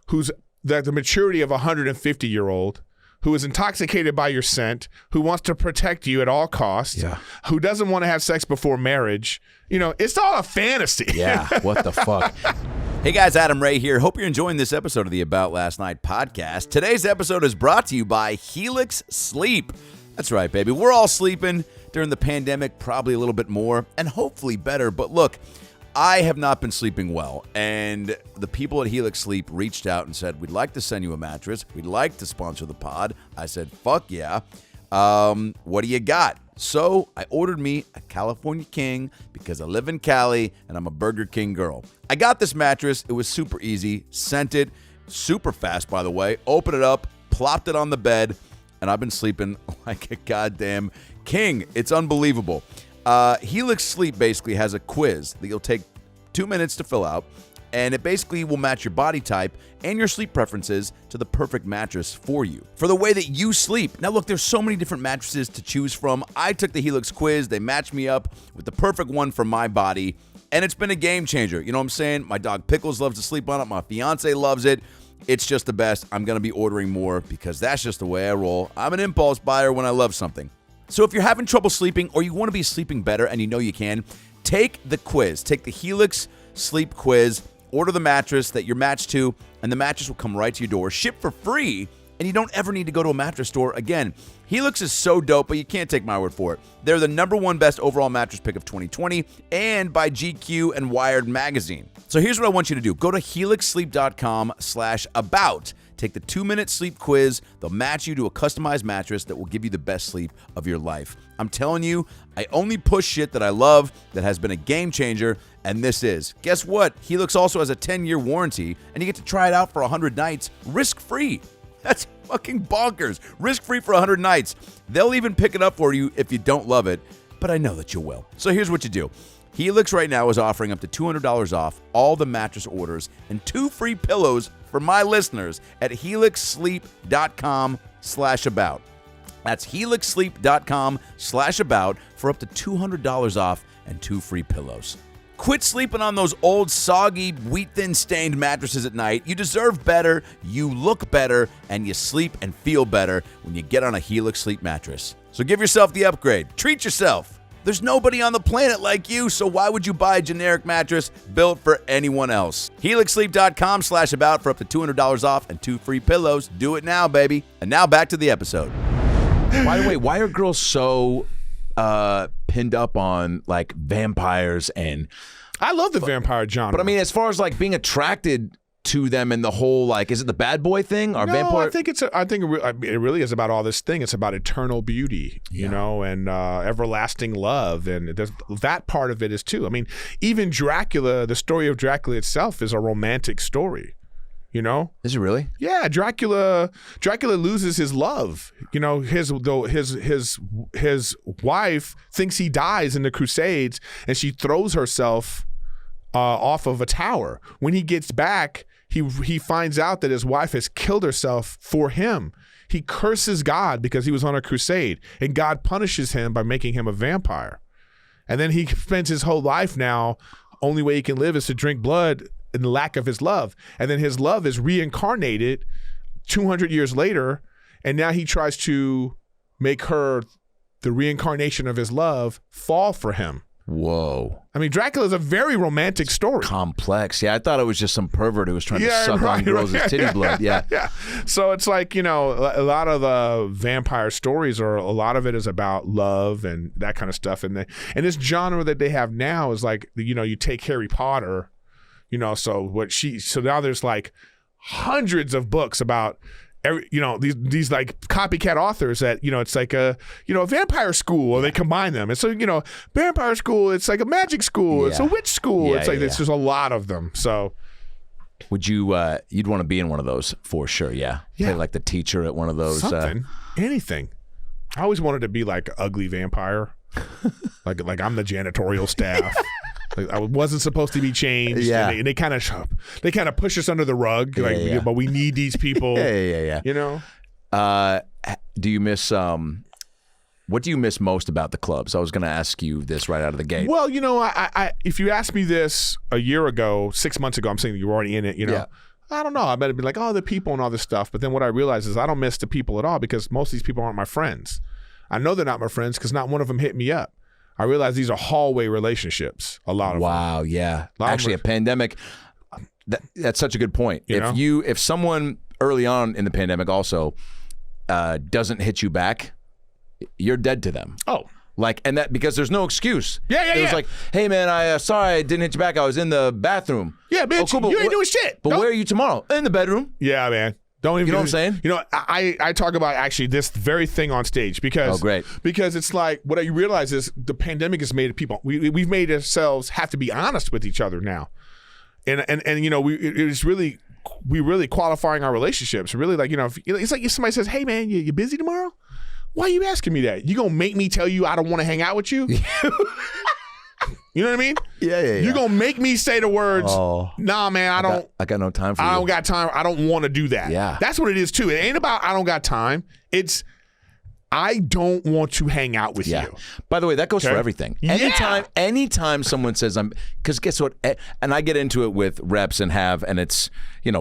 who's the maturity of a 150-year-old, who is intoxicated by your scent, who wants to protect you at all costs, who doesn't want to have sex before marriage. It's all a fantasy. Yeah, what the fuck? Hey guys, Adam Ray here. Hope you're enjoying this episode of the About Last Night podcast. Today's episode is brought to you by Helix Sleep. That's right, baby. We're all sleeping during the pandemic, probably a little bit more, and hopefully better. But look, I have not been sleeping well, and the people at Helix Sleep reached out and said, we'd like to send you a mattress. We'd like to sponsor the pod. I said, fuck yeah. What do you got? So I ordered me a California King because I live in Cali and I'm a Burger King girl. I got this mattress. It was super easy. Sent it super fast, by the way. Opened it up, plopped it on the bed, and I've been sleeping like a goddamn king. It's unbelievable. Helix Sleep basically has a quiz that you'll take 2 minutes to fill out, and it basically will match your body type and your sleep preferences to the perfect mattress for you, for the way that you sleep. Now look, there's so many different mattresses to choose from. I took the Helix quiz. They matched me up with the perfect one for my body, and it's been a game changer. You know what I'm saying? My dog Pickles loves to sleep on it. My fiance loves it. It's just the best. I'm going to be ordering more because that's just the way I roll. I'm an impulse buyer when I love something. So if you're having trouble sleeping or you want to be sleeping better and you know you can, take the quiz. Take the Helix Sleep quiz. Order the mattress that you're matched to, and the mattress will come right to your door, shipped for free, and you don't ever need to go to a mattress store again. Helix is so dope, but you can't take my word for it. They're the #1 best overall mattress pick of 2020 and by GQ and Wired magazine. So here's what I want you to do. Go to helixsleep.com/about. Take the 2-minute sleep quiz. They'll match you to a customized mattress that will give you the best sleep of your life. I'm telling you, I only push shit that I love that has been a game changer, and this is. Guess what? Helix also has a 10-year warranty, and you get to try it out for 100 nights risk-free. That's fucking bonkers. Risk-free for 100 nights. They'll even pick it up for you if you don't love it, but I know that you will. So here's what you do. Helix right now is offering up to $200 off all the mattress orders and 2 free pillows for my listeners at helixsleep.com/about. That's helixsleep.com/about for up to $200 off and 2 free pillows. Quit sleeping on those old, soggy, wheat-thin stained mattresses at night. You deserve better, you look better, and you sleep and feel better when you get on a Helix Sleep mattress. So give yourself the upgrade. Treat yourself. There's nobody on the planet like you, so why would you buy a generic mattress built for anyone else? helixsleep.com/about for up to $200 off and 2 free pillows. Do it now, baby. And now back to the episode. By the way, why are girls so pinned up on like vampires and... I love the vampire genre. But I mean, as far as like being attracted to them and the whole, like, is it the bad boy thing? Or no, vampire? I think it really is about all this thing. It's about eternal beauty, you know, and everlasting love, and that part of it is too. I mean, even Dracula, the story of Dracula itself is a romantic story. You know? Is it really? Yeah, Dracula loses his love. You know, his wife thinks he dies in the Crusades, and she throws herself off of a tower. When he gets back, he finds out that his wife has killed herself for him. He curses God because he was on a crusade, and God punishes him by making him a vampire. And then he spends his whole life now, only way he can live is to drink blood in the lack of his love. And then his love is reincarnated 200 years later, and now he tries to make her, the reincarnation of his love, fall for him. Whoa. I mean, Dracula is a very romantic story. Complex. Yeah, I thought it was just some pervert who was trying to suck on girls' titty blood. Yeah. So it's like, you know, a lot of the vampire stories, or a lot of it is about love and that kind of stuff. And this genre that they have now is like, you know, you take Harry Potter, you know, so now there's like hundreds of books about these like copycat authors that, you know, it's like a vampire school, or they combine them. And so, you know, vampire school, it's like a magic school, it's a witch school. It's like there's just a lot of them. So would you you'd want to be in one of those for sure, yeah. Play like the teacher at one of those. Anything. I always wanted to be like an ugly vampire. like I'm the janitorial staff. Like I wasn't supposed to be changed. Yeah. And they kind of push us under the rug. But we need these people. Yeah. You know? Do you miss what do you miss most about the clubs? I was going to ask you this right out of the gate. Well, you know, I if you asked me this a year ago, 6 months ago, I'm saying you were already in it, you know. Yeah. I don't know. I better be like, oh, the people and all this stuff. But then what I realized is I don't miss the people at all, because most of these people aren't my friends. I know they're not my friends because not one of them hit me up. I realize these are hallway relationships, a lot of them. Wow, yeah. Actually, a pandemic, that's such a good point. If someone early on in the pandemic also doesn't hit you back, you're dead to them. Oh. Like, and that, because there's no excuse. Yeah. It was like, hey man, sorry I didn't hit you back. I was in the bathroom. Yeah, bitch, cool, you ain't doing shit. But where are you tomorrow? In the bedroom. Yeah, man. Don't even. You know what I'm saying? You know, I talk about actually this very thing on stage because. Oh, great. Because it's like, what I realize is the pandemic has made people. We've made ourselves have to be honest with each other now, and you know, we're really qualifying our relationships. Really, like, you know, it's like if somebody says, "Hey man, you busy tomorrow?" Why are you asking me that? You gonna make me tell you I don't want to hang out with you? You know what I mean? Yeah. You're going to make me say the words, nah, man, I got no time for you. I don't got time. I don't want to do that. Yeah. That's what it is, too. It ain't about I don't got time. It's I don't want to hang out with you. By the way, that goes for everything. Anytime someone says because guess what? And I get into it with reps and it's,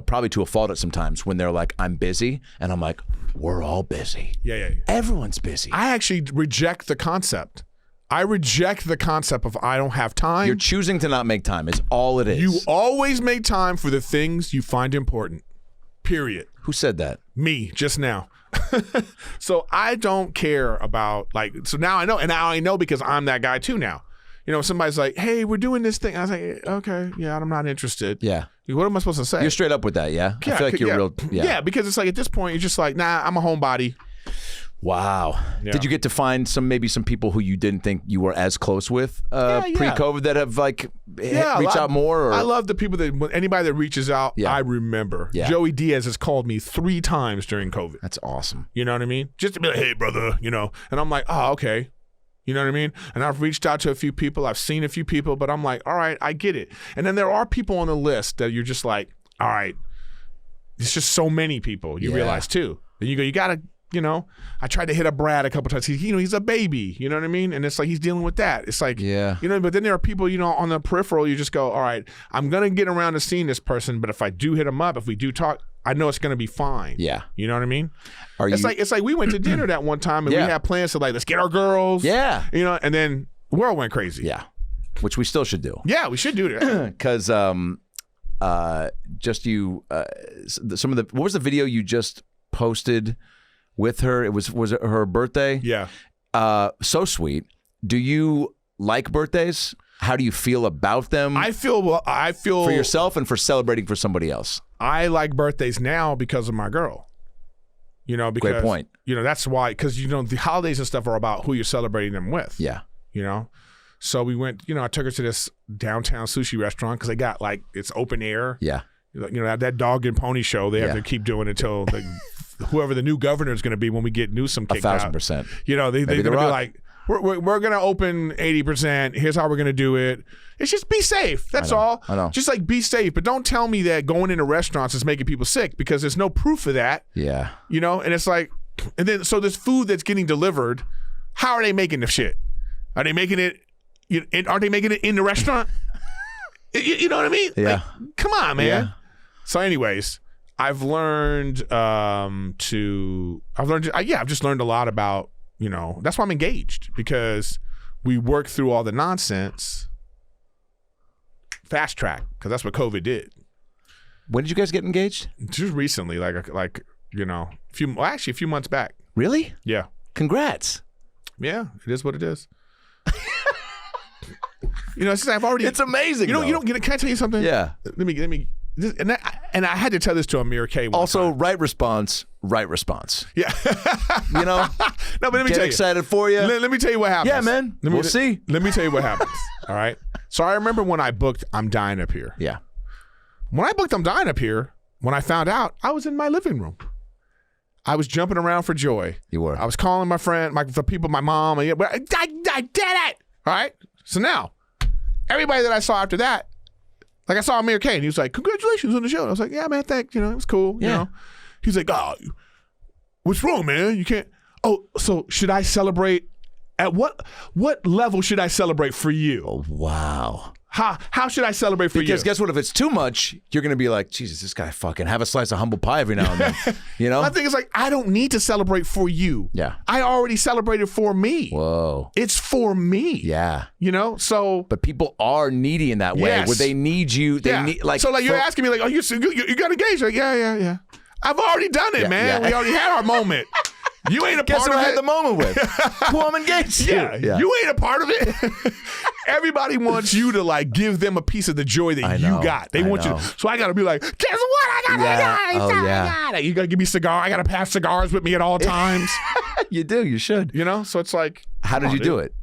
probably to a fault at sometimes when they're like, I'm busy. And I'm like, we're all busy. Yeah. Everyone's busy. I actually reject the concept. I reject the concept of I don't have time. You're choosing to not make time is all it is. You always make time for the things you find important. Period. Who said that? Me, just now. So I don't care about so now I know, and now I know because I'm that guy too now. Somebody's like, hey, we're doing this thing. I was like, okay, yeah, I'm not interested. Yeah. What am I supposed to say? You're straight up with that, yeah? I feel like you're real. Yeah, because it's like at this point, you're just like, nah, I'm a homebody. Wow. Yeah. Did you get to find maybe some people who you didn't think you were as close with pre-COVID that have reached out more? Or? I love the people anybody that reaches out, I remember. Yeah. Joey Diaz has called me 3 times during COVID. That's awesome. You know what I mean? Just to be like, hey, brother, and I'm like, oh, okay. You know what I mean? And I've reached out to a few people. I've seen a few people, but I'm like, all right, I get it. And then there are people on the list that you're just like, all right, it's just so many people you realize too. And you go, you got to, I tried to hit up Brad a couple times. He's a baby, you know what I mean? And it's like he's dealing with that. It's like, but then there are people, on the peripheral, you just go, all right, I'm going to get around to seeing this person, but if I do hit him up, if we do talk, I know it's going to be fine. Yeah. You know what I mean? It's like we went to dinner that one time and we had plans to let's get our girls. Yeah. And then the world went crazy. Yeah. Which we still should do. Yeah, we should do that. Because just you, what was the video you just posted with her? Was it her birthday? Yeah. So sweet. Do you like birthdays? How do you feel about them? I feel for yourself and for celebrating for somebody else. I like birthdays now because of my girl. Because great point. That's why, because the holidays and stuff are about who you're celebrating them with. Yeah. So we went, I took her to this downtown sushi restaurant because they got it's open air. Yeah. That dog and pony show, they have to keep doing until whoever the new governor is going to be when we get Newsom kicked out. 1,000%. They're going to be like, we're going to open 80%. Here's how we're going to do it. It's just be safe. That's all. I know. Just be safe. But don't tell me that going into restaurants is making people sick because there's no proof of that. Yeah. And it's like, and then so this food that's getting delivered, how are they making the shit? Are they making it? Aren't they making it in the restaurant? You know what I mean? Yeah. Come on, man. Yeah. So, anyways, I've just learned a lot about, that's why I'm engaged, because we work through all the nonsense fast track, because that's what COVID did. When did you guys get engaged? Just recently, a few months back. Really? Yeah. Congrats. Yeah, it is what it is. Since I've already. It's amazing. Can I tell you something? Yeah. Let me. And I had to tell this to Amir K. Also, right response. Yeah. No, but let me tell you. Excited for you. Let me tell you what happens. Yeah, man. We'll see. Let me tell you what happens. All right. So I remember when I booked I'm Dying Up Here. Yeah. When I booked I'm Dying Up Here, when I found out, I was in my living room. I was jumping around for joy. You were. I was calling my friend, the people, my mom. I did it. All right. So now, everybody that I saw after that, I saw Amir K, and he was like, congratulations on the show. And I was like, yeah, man, thanks. It was cool. Yeah. He's like, oh, what's wrong, man? You can't. Oh, so should I celebrate? At what level should I celebrate for you? Oh, wow. How should I celebrate for you? Because guess what? If it's too much, you're going to be like, Jesus, this guy fucking have a slice of humble pie every now and then. My thing is I don't need to celebrate for you. Yeah. I already celebrated for me. Whoa. It's for me. Yeah. So. But people are needy in that way, where they need you. They need you're asking me oh, you got engaged? Like, yeah. I've already done it, man. Yeah. We already had our moment. You ain't a part of it. Guess who I had the moment with? Who I'm engaged to. Yeah, you ain't a part of it. Everybody wants you to give them a piece of the joy that you got. They want you to. So I got to be like, guess what? I got a guy. You got to give me cigar. I got to pass cigars with me at all times. You do. You should. So it's like. How did you do it?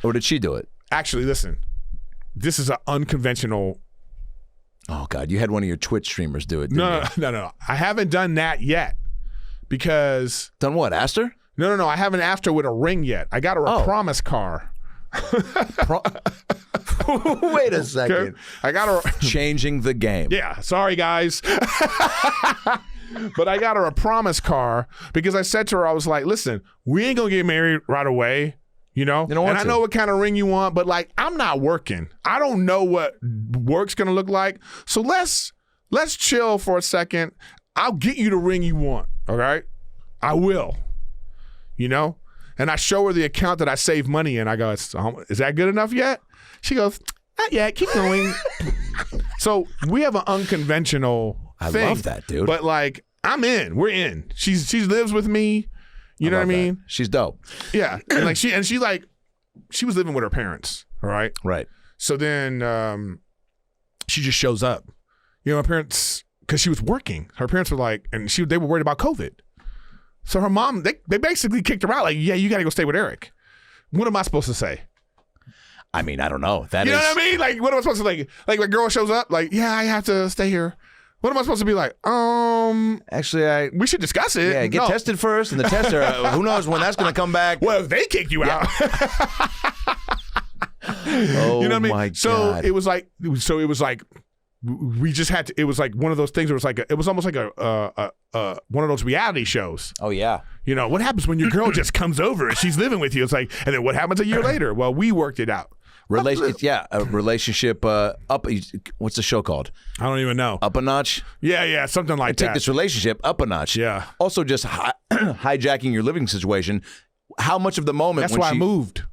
Or did she do it? Actually, listen. This is an unconventional. Oh, God. You had one of your Twitch streamers do it, No. I haven't done that yet. Because done what? Asked her? No. I haven't asked her with a ring yet. I got her a promise car. Wait a second. Okay? I got her Changing the game. Yeah, sorry guys. But I got her a promise car because I said to her, I was like, listen, we ain't gonna get married right away, you know? You don't want and I to. know what kind of ring you want, but like, I'm not working. I don't know what work's gonna look like. So let's chill for a second. I'll get you the ring you want, all right? I will, you know? And I show her the account that I save money in. I go, is that good enough yet? She goes, not yet, keep going. So we have an unconventional thing. I love that, dude. But like, I'm in. We're in. She lives with me. You know what I mean? That. She's dope. Yeah. And like she was living with her parents. All right. Right. So then she just shows up. You know, her parents, because she was working. Her parents were like, and they were worried about COVID. So her mom, they basically kicked her out. Like, yeah, you got to go stay with Erik. What am I supposed to say? I mean, I don't know. You know what I mean? Like, what am I supposed to like? A girl shows up, like, yeah, I have to stay here. What am I supposed to be like? Actually, we should discuss it. Yeah, get tested first, and the tester. Who knows when that's going to come back? Well, if they kick you out. Oh, you know what I mean? My God. So it was like we just had to. It was like one of those things. Where it was almost like a one of those reality shows. Oh yeah. You know what happens when your girl just comes over and she's living with you? It's like, and then what happens a year later? Well, we worked it out. A relationship up. What's the show called? I don't even know. Up a notch. Yeah, something like that. Take this relationship up a notch. Yeah. Also, just hijacking your living situation. How much of the moment? That's why I moved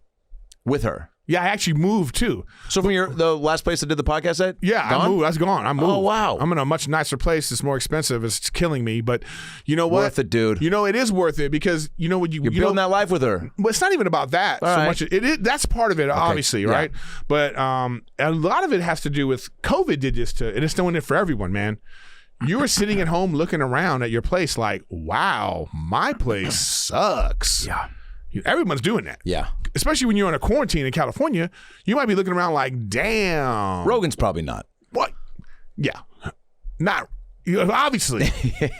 with her. Yeah, I actually moved too. So from the last place I did the podcast at? Yeah, gone? I moved. That's gone. I moved. Oh, wow. I'm in a much nicer place. It's more expensive. It's killing me. But you know what? Worth it, dude. You know, it is worth it because you know what you're building that life with her. Well, it's not even about that so much. It is, that's part of it, obviously, right? But a lot of it has to do with COVID did this and it's doing it for everyone, man. You were sitting at home looking around at your place like, wow, my place sucks. Yeah. Everyone's doing that. Yeah. Especially when you're on a quarantine in California, you might be looking around like, damn. Rogan's probably not. What? Yeah. Not. Obviously.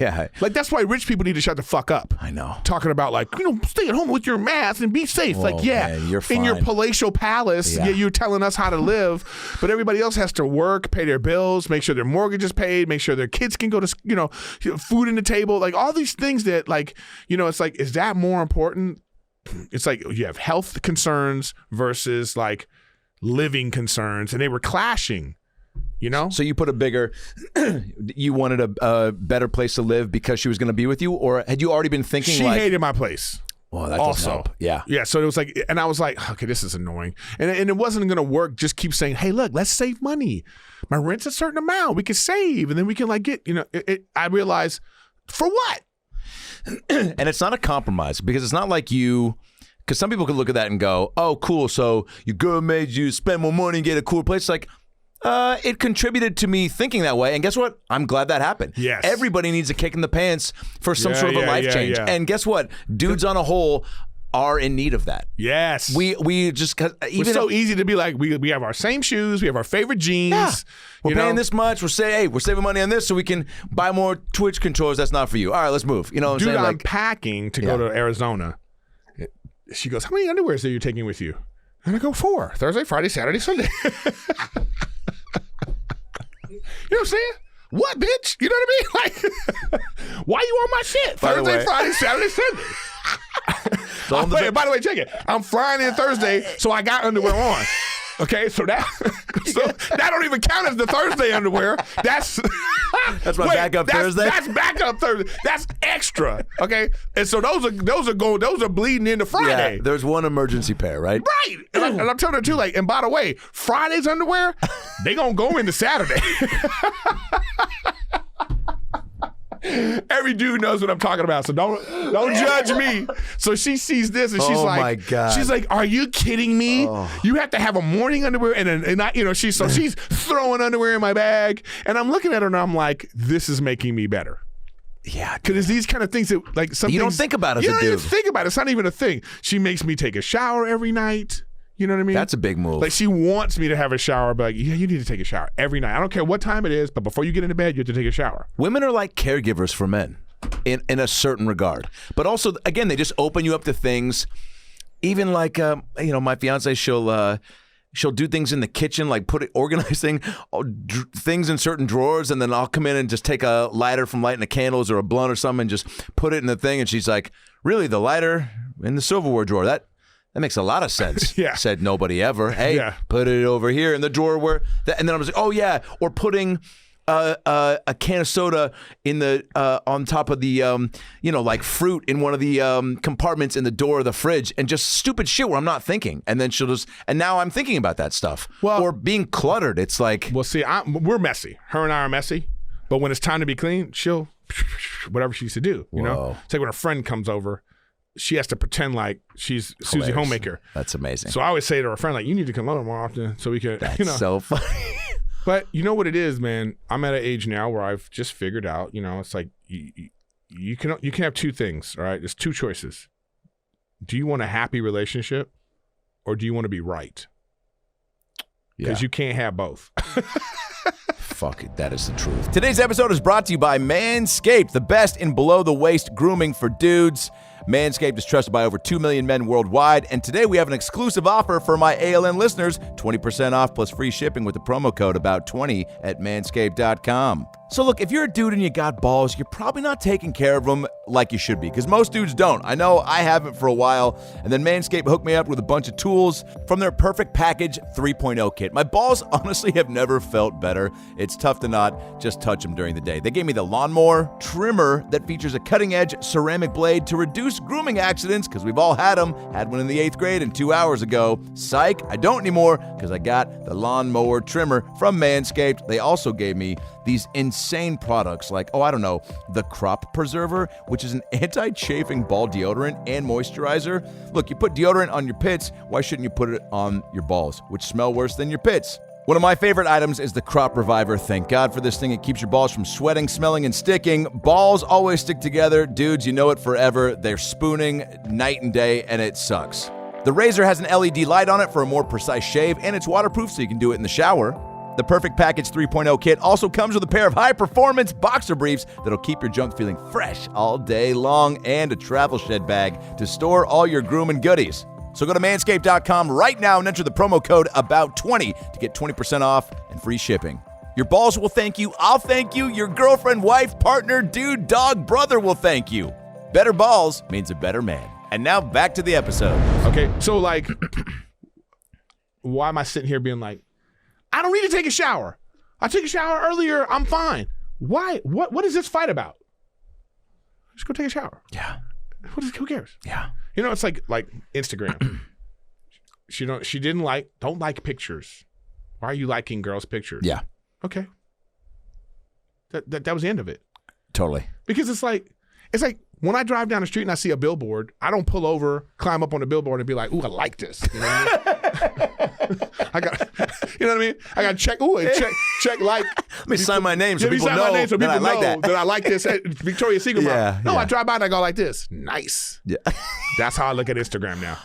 Yeah. Like, that's why rich people need to shut the fuck up. I know. Talking about, like, stay at home with your mask and be safe. Whoa, like, yeah, man, you're fine. in your palatial palace, yeah, you're telling us how to live, but everybody else has to work, pay their bills, make sure their mortgage is paid, make sure their kids can go to, food in the table, like all these things that, like, it's like, is that more important? It's like you have health concerns versus like living concerns, and they were clashing, So you put a bigger, you wanted a better place to live because she was going to be with you, or had you already been thinking she hated my place? Well, that doesn't help. Yeah. Yeah. So it was like, and I was like, okay, this is annoying. And it wasn't going to work. Just keep saying, hey, look, let's save money. My rent's a certain amount. We can save. And then we can like get, I realized, for what? And it's not a compromise because it's not like because some people could look at that and go, oh, cool. So your girl made you spend more money and get a cool place. Like, it contributed to me thinking that way. And guess what? I'm glad that happened. Yes. Everybody needs a kick in the pants for some sort of a life change. Yeah. And guess what? Dudes on a whole are in need of that. Yes. We just, it's so easy to be like, we have our same shoes, we have our favorite jeans. Yeah. We're paying this much. We're saving money on this so we can buy more Twitch controllers. That's not for you. All right, let's move. You know what I'm saying? saying? I'm packing to go to Arizona. She goes, how many underwears are you taking with you? And I go, 4. Thursday, Friday, Saturday, Sunday. You know what I'm saying? What, bitch? You know what I mean? Like, why you on my shit? Thursday, Friday, Saturday, Sunday. By the way, check it. I'm flying in Thursday, so I got underwear on. Okay, so that don't even count as the Thursday underwear. That's my backup Thursday. That's backup Thursday. That's extra. Okay, and so those are bleeding into Friday. Yeah, there's one emergency pair, right? Right, and I'm telling her too. Like, and by the way, Friday's underwear, they gonna go into Saturday. Every dude knows what I'm talking about, so don't judge me. So she sees this and she's like, my God. She's like, are you kidding me? You have to have a morning underwear and I, she's throwing underwear in my bag, and I'm looking at her and I'm like, this is making me better. Yeah, because it's these kind of things that like some you things, don't think about as a dude. You don't even think about it. It's not even a thing. She makes me take a shower every night. You know what I mean? That's a big move. Like, she wants me to have a shower, but like, yeah, you need to take a shower every night. I don't care what time it is, but before you get into bed, you have to take a shower. Women are like caregivers for men in a certain regard. But also, again, they just open you up to things. Even like, my fiance, she'll she'll do things in the kitchen, like organizing things in certain drawers, and then I'll come in and just take a lighter from lighting the candles or a blunt or something and just put it in the thing. And she's like, really, the lighter in the silverware drawer? That makes a lot of sense. Yeah. Said nobody ever. Hey, put it over here in the drawer where, and then I was like, oh yeah, or putting a can of soda in the on top of the like fruit in one of the compartments in the door of the fridge, and just stupid shit where I'm not thinking, and then she'll just, and now I'm thinking about that stuff. Well, or being cluttered. It's like, well, see, we're messy. Her and I are messy, but when it's time to be clean, she'll whatever she used to do. You know, it's like when a friend comes over, she has to pretend like she's Susie Homemaker. That's amazing. So I always say to her friend, like, you need to come over more often so we can. That's so funny. But you know what it is, man? I'm at an age now where I've just figured out, it's like you can have two things, all right? There's two choices. Do you want a happy relationship, or do you want to be right? Because you can't have both. Fuck it, that is the truth. Today's episode is brought to you by Manscaped, the best in below-the-waist grooming for dudes. Manscaped is trusted by over 2 million men worldwide, and today we have an exclusive offer for my ALN listeners, 20% off plus free shipping with the promo code ABOUT20 at manscaped.com. So look, if you're a dude and you got balls, you're probably not taking care of them like you should be, because most dudes don't. I know I haven't for a while, and then Manscaped hooked me up with a bunch of tools from their Perfect Package 3.0 kit. My balls honestly have never felt better. It's tough to not just touch them during the day. They gave me the lawnmower trimmer that features a cutting-edge ceramic blade to reduce grooming accidents, because we've all had them. Had one in the 8th grade and 2 hours ago. Psych, I don't anymore, because I got the lawnmower trimmer from Manscaped. They also gave me these insane products like, the Crop Preserver, which is an anti-chafing ball deodorant and moisturizer. Look, you put deodorant on your pits, why shouldn't you put it on your balls, which smell worse than your pits? One of my favorite items is the Crop Reviver. Thank God for this thing. It keeps your balls from sweating, smelling, and sticking. Balls always stick together. Dudes, you know it forever. They're spooning night and day, and it sucks. The razor has an LED light on it for a more precise shave, and it's waterproof so you can do it in the shower. The Perfect Package 3.0 kit also comes with a pair of high-performance boxer briefs that'll keep your junk feeling fresh all day long, and a travel shed bag to store all your grooming goodies. So go to manscaped.com right now and enter the promo code ABOUT20 to get 20% off and free shipping. Your balls will thank you, I'll thank you, your girlfriend, wife, partner, dude, dog, brother will thank you. Better balls means a better man. And now back to the episode. Okay, so like, why am I sitting here being like, I don't need to take a shower. I took a shower earlier. I'm fine. Why? What is this fight about? Just go take a shower. Yeah. Who cares? Yeah. It's like Instagram. Don't like pictures. Why are you liking girls' pictures? Yeah. Okay. That was the end of it. Totally. Because it's like when I drive down the street and I see a billboard, I don't pull over, climb up on the billboard and be like, ooh, I like this. You know what I mean? You know what I mean? I got to check like. Let me sign my name so people know that I like that. That I like this Victoria's Secret. Yeah, I drive by and I go like this. Nice. Yeah. That's how I look at Instagram now.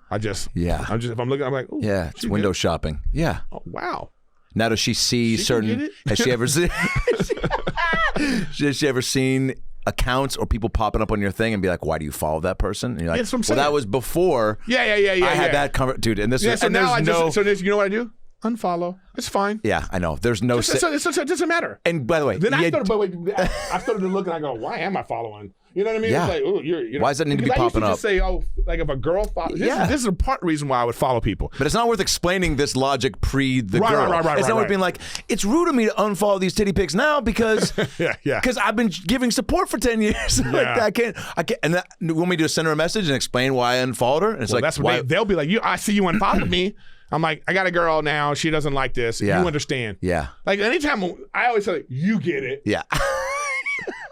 If I'm looking, I'm like, ooh. Yeah, it's window shopping. Yeah. Oh, wow. Now does she see certain, has she ever seen, has she ever seen accounts or people popping up on your thing and be like, why do you follow that person? And you're like, that's what I'm saying. Well, that was before I had that cover, dude. And this is, so and now there's you know what I do? Unfollow. It's fine. Yeah, I know. There's no. It doesn't matter. And by the way, then I started to look and I go, why am I following? You know what I mean? Yeah. It's like, ooh, why does that need to be popping up? I used to just say, like if a girl follows, this is a part reason why I would follow people. But it's not worth explaining this logic pre the girl. Right. It's not worth being like, it's rude of me to unfollow these titty pics now because because I've been giving support for 10 years. Like I can't. And you want me to send her a message and explain why I unfollowed her? And it's that's what they'll be like. I see you unfollowed me. I'm like, I got a girl now. She doesn't like this. Yeah. You understand. Yeah. Like anytime I always say, you get it. Yeah.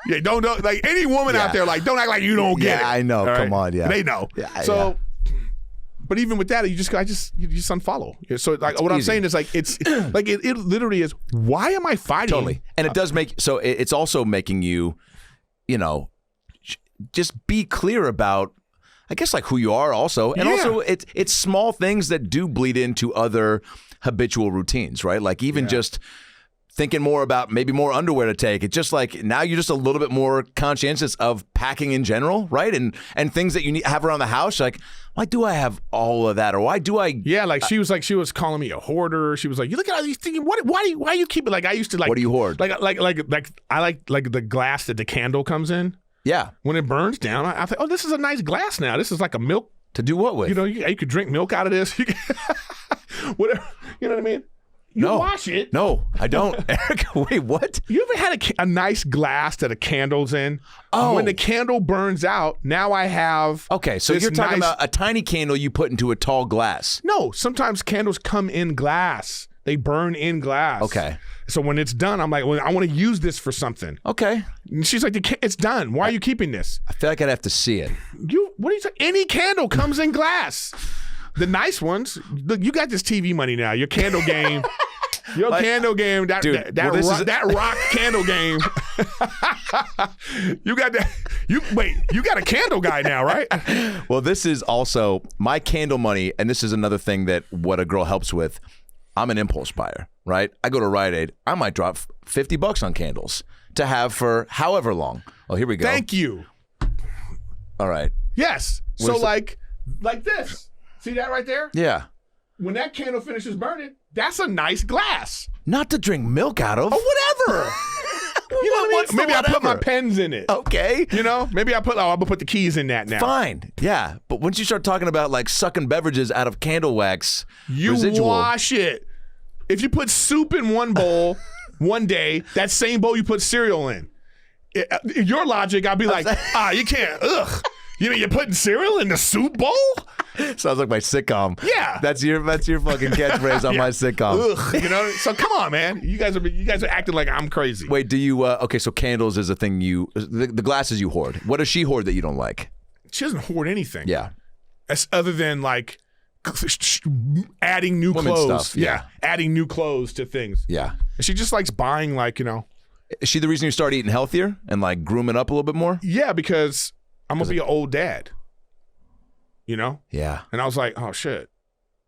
Yeah, don't like any woman out there, like don't act like you don't get it. Yeah, I know. Come on, yeah. They know. Yeah, so, but even with that, you just unfollow. So like what I'm saying is like it's like it literally is. Why am I fighting? Totally, and it does make so it's also making you, just be clear about, I guess, like who you are also, and also it's small things that do bleed into other habitual routines, right? Like even just thinking more about maybe more underwear to take. It's just like now you're just a little bit more conscientious of packing in general, right? And things that you have around the house. Like, why do I have all of that? Or why do I? Yeah, like she was calling me a hoarder. She was like, you look at all these things. Why you keep it? Like I used to like. What do you hoard? Like I like the glass that the candle comes in. Yeah. When it burns down, I think, oh, this is a nice glass now. This is like a milk. To do what with? You know, you could drink milk out of this. Whatever. You know what I mean? You wash it. No, I don't. Eric, wait, what? You ever had a nice glass that a candle's in? Oh. When the candle burns out, now I have. Okay, so you're talking about a tiny candle you put into a tall glass. No, sometimes candles come in glass. They burn in glass. Okay. So when it's done, I'm like, well, I want to use this for something. Okay. And she's like, it's done. Why are you keeping this? I feel like I'd have to see it. What are you saying? Any candle comes in glass. The nice ones. Look, you got this TV money now. Your candle game. Candle game. That rock candle game. You got that. You got a candle guy now, right? Well, this is also my candle money, and this is another thing that what a girl helps with. I'm an impulse buyer, right? I go to Rite Aid. I might drop $50 on candles to have for however long. Oh, here we go. Thank you. All right. Yes. So like this. See that right there? Yeah. When that candle finishes burning, that's a nice glass. Not to drink milk out of. Oh, whatever. You know what I mean? Maybe I put my pens in it. Okay. You know? Maybe I'm gonna put the keys in that now. Fine. Yeah. But once you start talking about like sucking beverages out of candle wax, you residual. Wash it. If you put soup in one bowl one day, that same bowl you put cereal in. Your logic, I'd be like, you can't. Ugh. You mean you're putting cereal in the soup bowl? Sounds like my sitcom. Yeah. That's your fucking catchphrase on my sitcom. Ugh. You know? So come on, man. You guys are acting like I'm crazy. Wait, do you okay, so candles is a thing the glasses you hoard. What does she hoard that you don't like? She doesn't hoard anything. Yeah. Other than like adding new Women clothes. Stuff, yeah. Adding new clothes to things. Yeah. And she just likes buying like, you know. Is she the reason you start eating healthier and like grooming up a little bit more? Yeah, because I'm gonna be an old dad. You know? Yeah. And I was like, oh shit.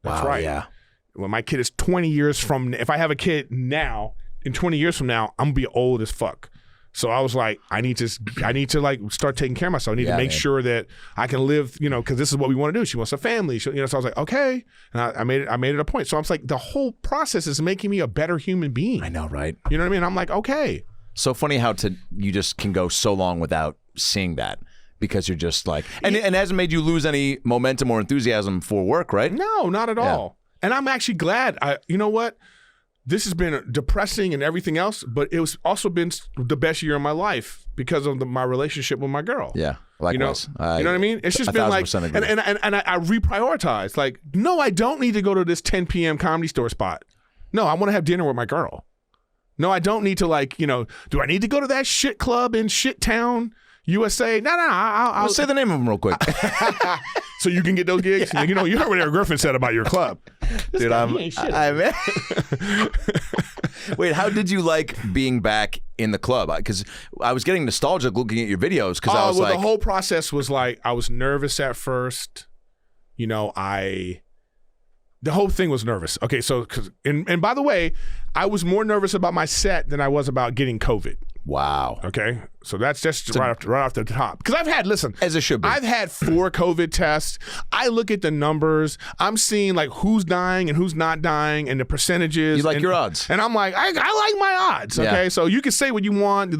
That's wow, right. Yeah. When my kid is 20 years from, if I have a kid now, in 20 years from now, I'm gonna be old as fuck. So I was like, I need to like start taking care of myself. I need to make sure that I can live, you know, because this is what we want to do. She wants a family, so I was like, okay, and I made it a point. So I was like, the whole process is making me a better human being. I know, right? You know what I mean? I'm like, okay. So funny how you just can go so long without seeing that because you're just like, and it hasn't made you lose any momentum or enthusiasm for work, right? No, not at all. And I'm actually glad. You know what? This has been depressing and everything else, but it was also been the best year of my life because of my relationship with my girl. Yeah, likewise. You know what I mean? It's just been like, and I reprioritized. Like, no, I don't need to go to this 10 p.m. Comedy Store spot. No, I want to have dinner with my girl. No, I don't need to like, you know, do I need to go to that shit club in shit town, USA? No, I'll say the name of them real quick. So you can get those gigs. You know, you heard what Erik Griffin said about your club. Dude, Wait, how did you like being back in the club? Because I was getting nostalgic looking at your videos. Because I was like, the whole process was like, I was nervous at first. You know, the whole thing was nervous. Okay, so and by the way, I was more nervous about my set than I was about getting COVID. Wow. Okay, so that's just right off the top. Because as it should be. I've had 4 COVID tests. I look at the numbers. I'm seeing like who's dying and who's not dying and the percentages. You like your odds, and I'm like, I like my odds. Okay, so you can say what you want. The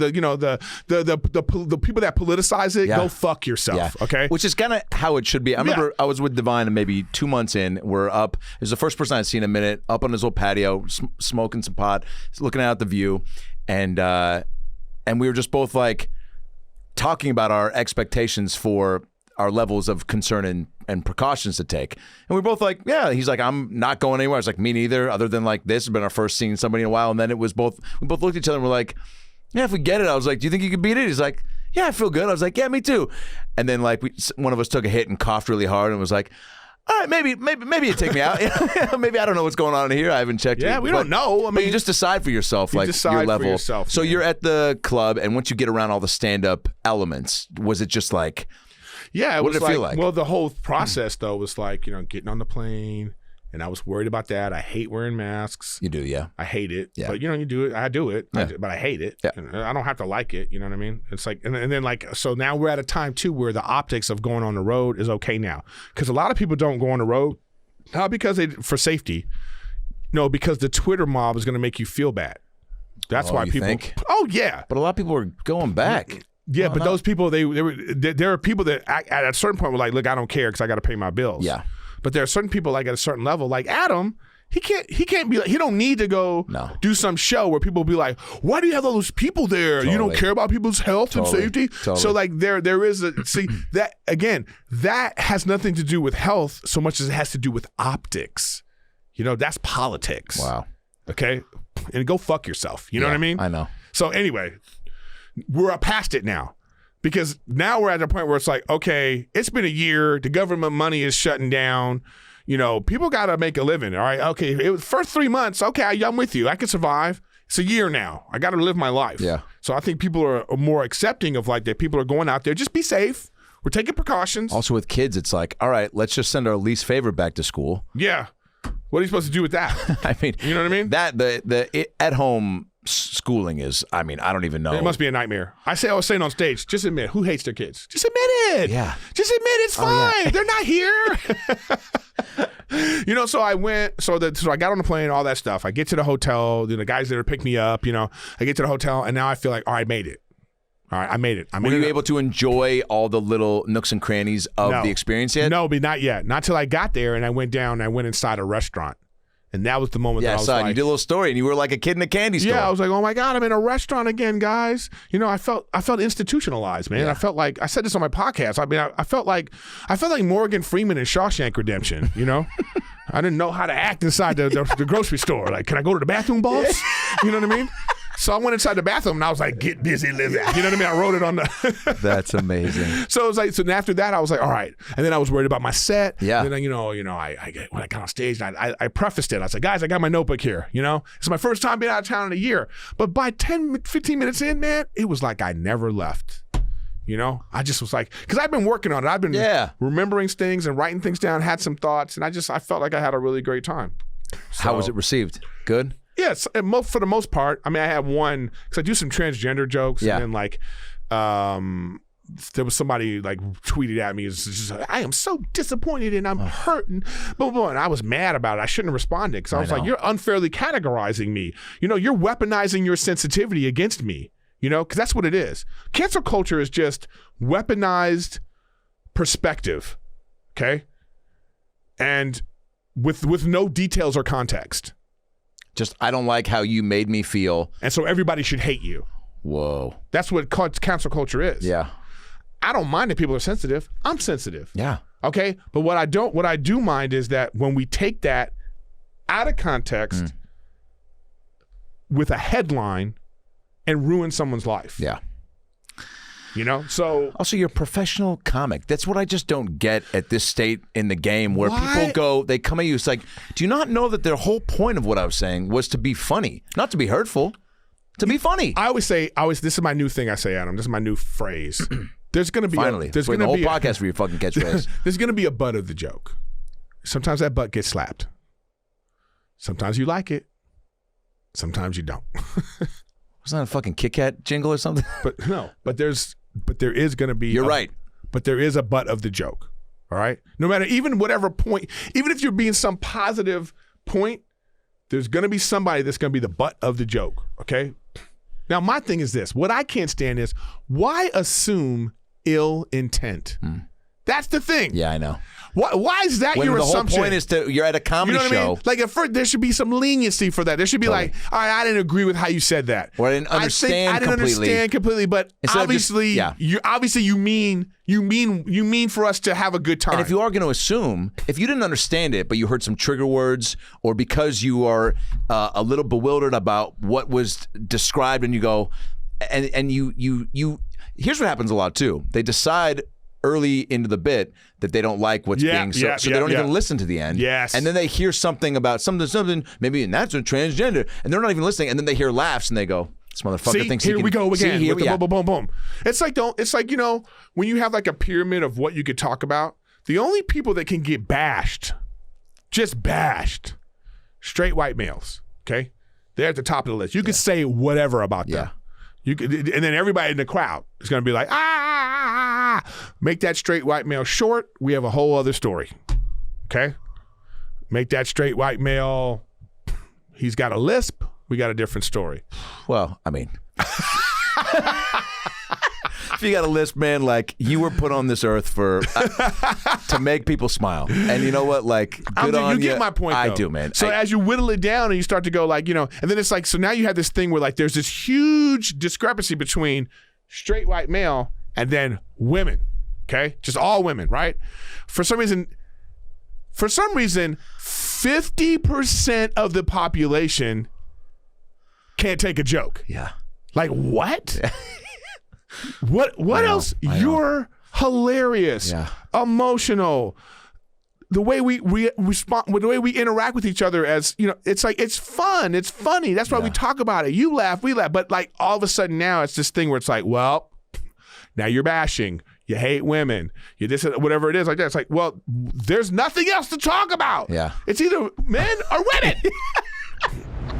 people that politicize it, go fuck yourself. Yeah. Okay, which is kind of how it should be. I remember I was with Devine and maybe 2 months in, we're up. It was the first person I'd seen in a minute, up on his little patio, smoking some pot, looking out the view, and we were just both like talking about our expectations for our levels of concern and precautions to take. And we were both like, yeah, he's like, I'm not going anywhere. I was like, me neither, other than like this has been our first seeing somebody in a while. And then we both looked at each other and we're like, yeah, if we get it. I was like, do you think you can beat it? He's like, yeah, I feel good. I was like, yeah, me too. And then like one of us took a hit and coughed really hard and was like, all right, maybe you take me out. Maybe I don't know what's going on in here. I haven't checked. Yeah, we don't know. I mean, you just decide for yourself, like your level. For yourself, so you're at the club, and once you get around all the stand-up elements, was it just like? Yeah, what did it feel like? Well, the whole process though was like, you know, getting on the plane And I was worried about that. I hate wearing masks. You do, yeah. I hate it. Yeah. But, you do it. I do it. Yeah. But I hate it. Yeah. And I don't have to like it. You know what I mean? It's like, and then like, so now we're at a time too where the optics of going on the road is okay now. Because a lot of people don't go on the road, not because for safety. No, because the Twitter mob is going to make you feel bad. That's why people think? Oh, yeah. But a lot of people are going back. Yeah, but those people, there are people that at a certain point were like, look, I don't care because I got to pay my bills. Yeah. But there are certain people like at a certain level, like Adam, he can't be like, he don't need to go do some show where people be like, why do you have all those people there? Totally. You don't care about people's health and safety. Totally. So like there is see that again, that has nothing to do with health so much as it has to do with optics. That's politics. Wow. Okay? And go fuck yourself. You know what I mean? I know. So anyway, we're past it now. Because now we're at the point where it's like, okay, it's been a year. The government money is shutting down. People got to make a living. All right. Okay. It was first 3 months. Okay. I'm with you. I can survive. It's a year now. I got to live my life. Yeah. So I think people are more accepting of like that. People are going out there. Just be safe. We're taking precautions. Also with kids, it's like, all right, let's just send our least favorite back to school. Yeah. What are you supposed to do with that? I mean, you know what I mean? That the at home schooling is, I don't even know. It must be a nightmare. I was saying on stage, just admit, who hates their kids? Just admit it. Yeah. Just admit it's fine. Yeah. They're not here. So I went, so I got on the plane, all that stuff. I get to the hotel, the guys there to pick me up, I get to the hotel and now I feel like, all right, I made it. All right, I made it. Were you able to enjoy all the little nooks and crannies of the experience yet? No, but not yet. Not till I got there and I went down and I went inside a restaurant. And that was the moment that I was like... you did a little story and you were like a kid in a candy store. Yeah, I was like, oh my God, I'm in a restaurant again, guys. I felt institutionalized, man. Yeah. I felt like, I said this on my podcast, I felt like Morgan Freeman in Shawshank Redemption, I didn't know how to act inside the grocery store. Like, can I go to the bathroom, boss? You know what I mean? So I went inside the bathroom and I was like, get busy living. You know what I mean? I wrote it on the... That's amazing. So it was like, so after that, I was like, all right. And then I was worried about my set. Yeah. And then, when I got on stage, I prefaced it. I was like, guys, I got my notebook here. It's my first time being out of town in a year. But by 10, 15 minutes in, man, it was like I never left. I just was like, because I've been working on it. I've been remembering things and writing things down, had some thoughts, and I felt like I had a really great time. So, how was it received? Good? Yes, for the most part. I had one, because I do some transgender jokes, and then like, there was somebody like tweeted at me, it's just, I am so disappointed and I'm hurting, and I was mad about it. I shouldn't have responded because I was like, you're unfairly categorizing me. You're weaponizing your sensitivity against me. Because that's what it is. Cancel culture is just weaponized perspective, okay? And with no details or context. Just, I don't like how you made me feel. And so everybody should hate you. Whoa. That's what cancel culture is. Yeah. I don't mind if people are sensitive. I'm sensitive. Yeah. Okay? But what I do mind is that when we take that out of context with a headline and ruin someone's life. Yeah. So... Also, you're a professional comic. That's what I just don't get at this state in the game where people they come at you, it's like, do you not know that the whole point of what I was saying was to be funny, not to be hurtful, to be funny? I always say, this is my new thing I say, Adam. This is my new phrase. There's going to be... there's going to be the whole podcast for your fucking catchphrase. There's going to be a butt of the joke. Sometimes that butt gets slapped. Sometimes you like it. Sometimes you don't. Wasn't that a fucking Kit Kat jingle or something? But there is going to be... You're right. But there is a butt of the joke, all right? No matter, even whatever point, even if you're being some positive point, there's going to be somebody that's going to be the butt of the joke, okay? Now, my thing is this. What I can't stand is, why assume ill intent? That's the thing. Yeah, I know. Why is that your assumption? The whole point is you're at a comedy show. Like, at first, there should be some leniency for that. There should be like, all right, I didn't agree with how you said that. Or I didn't understand completely. But obviously, you mean for us to have a good time. And if you are going to assume, if you didn't understand it, but you heard some trigger words, or because you are a little bewildered about what was described, and you go, and you here's what happens a lot too. They decide early into the bit that they don't like what's being so they don't even listen to the end. Yes. And then they hear something about something, maybe, and that's a transgender, and they're not even listening, and then they hear laughs and they go, this motherfucker thinks here we go again. See, with the boom, boom, boom. It's like when you have like a pyramid of what you could talk about, the only people that can get bashed just bashed straight white males, okay? They're at the top of the list. You could say whatever about them. You could, and then everybody in the crowd is going to be like, make that straight white male short, we have a whole other story, okay? Make that straight white male, he's got a lisp, we got a different story. Well, I mean, if you got a lisp, man, like you were put on this earth for to make people smile, and you know what? Like, good on you. You get my point. I though. do, man. So as you whittle it down, and you start to go like, and then it's like, so now you have this thing where like there's this huge discrepancy between straight white male and then women. Okay, just all women, right? For some reason, 50% of the population can't take a joke. Yeah. Like what? What else? You're hilarious, emotional. The way we respond, the way we interact with each other, as it's like it's fun, it's funny. That's why we talk about it. You laugh, we laugh. But like all of a sudden now, it's this thing where it's like, well, now you're bashing. You hate women. You this, whatever it is like that. It's like, well, there's nothing else to talk about. Yeah. It's either men or women.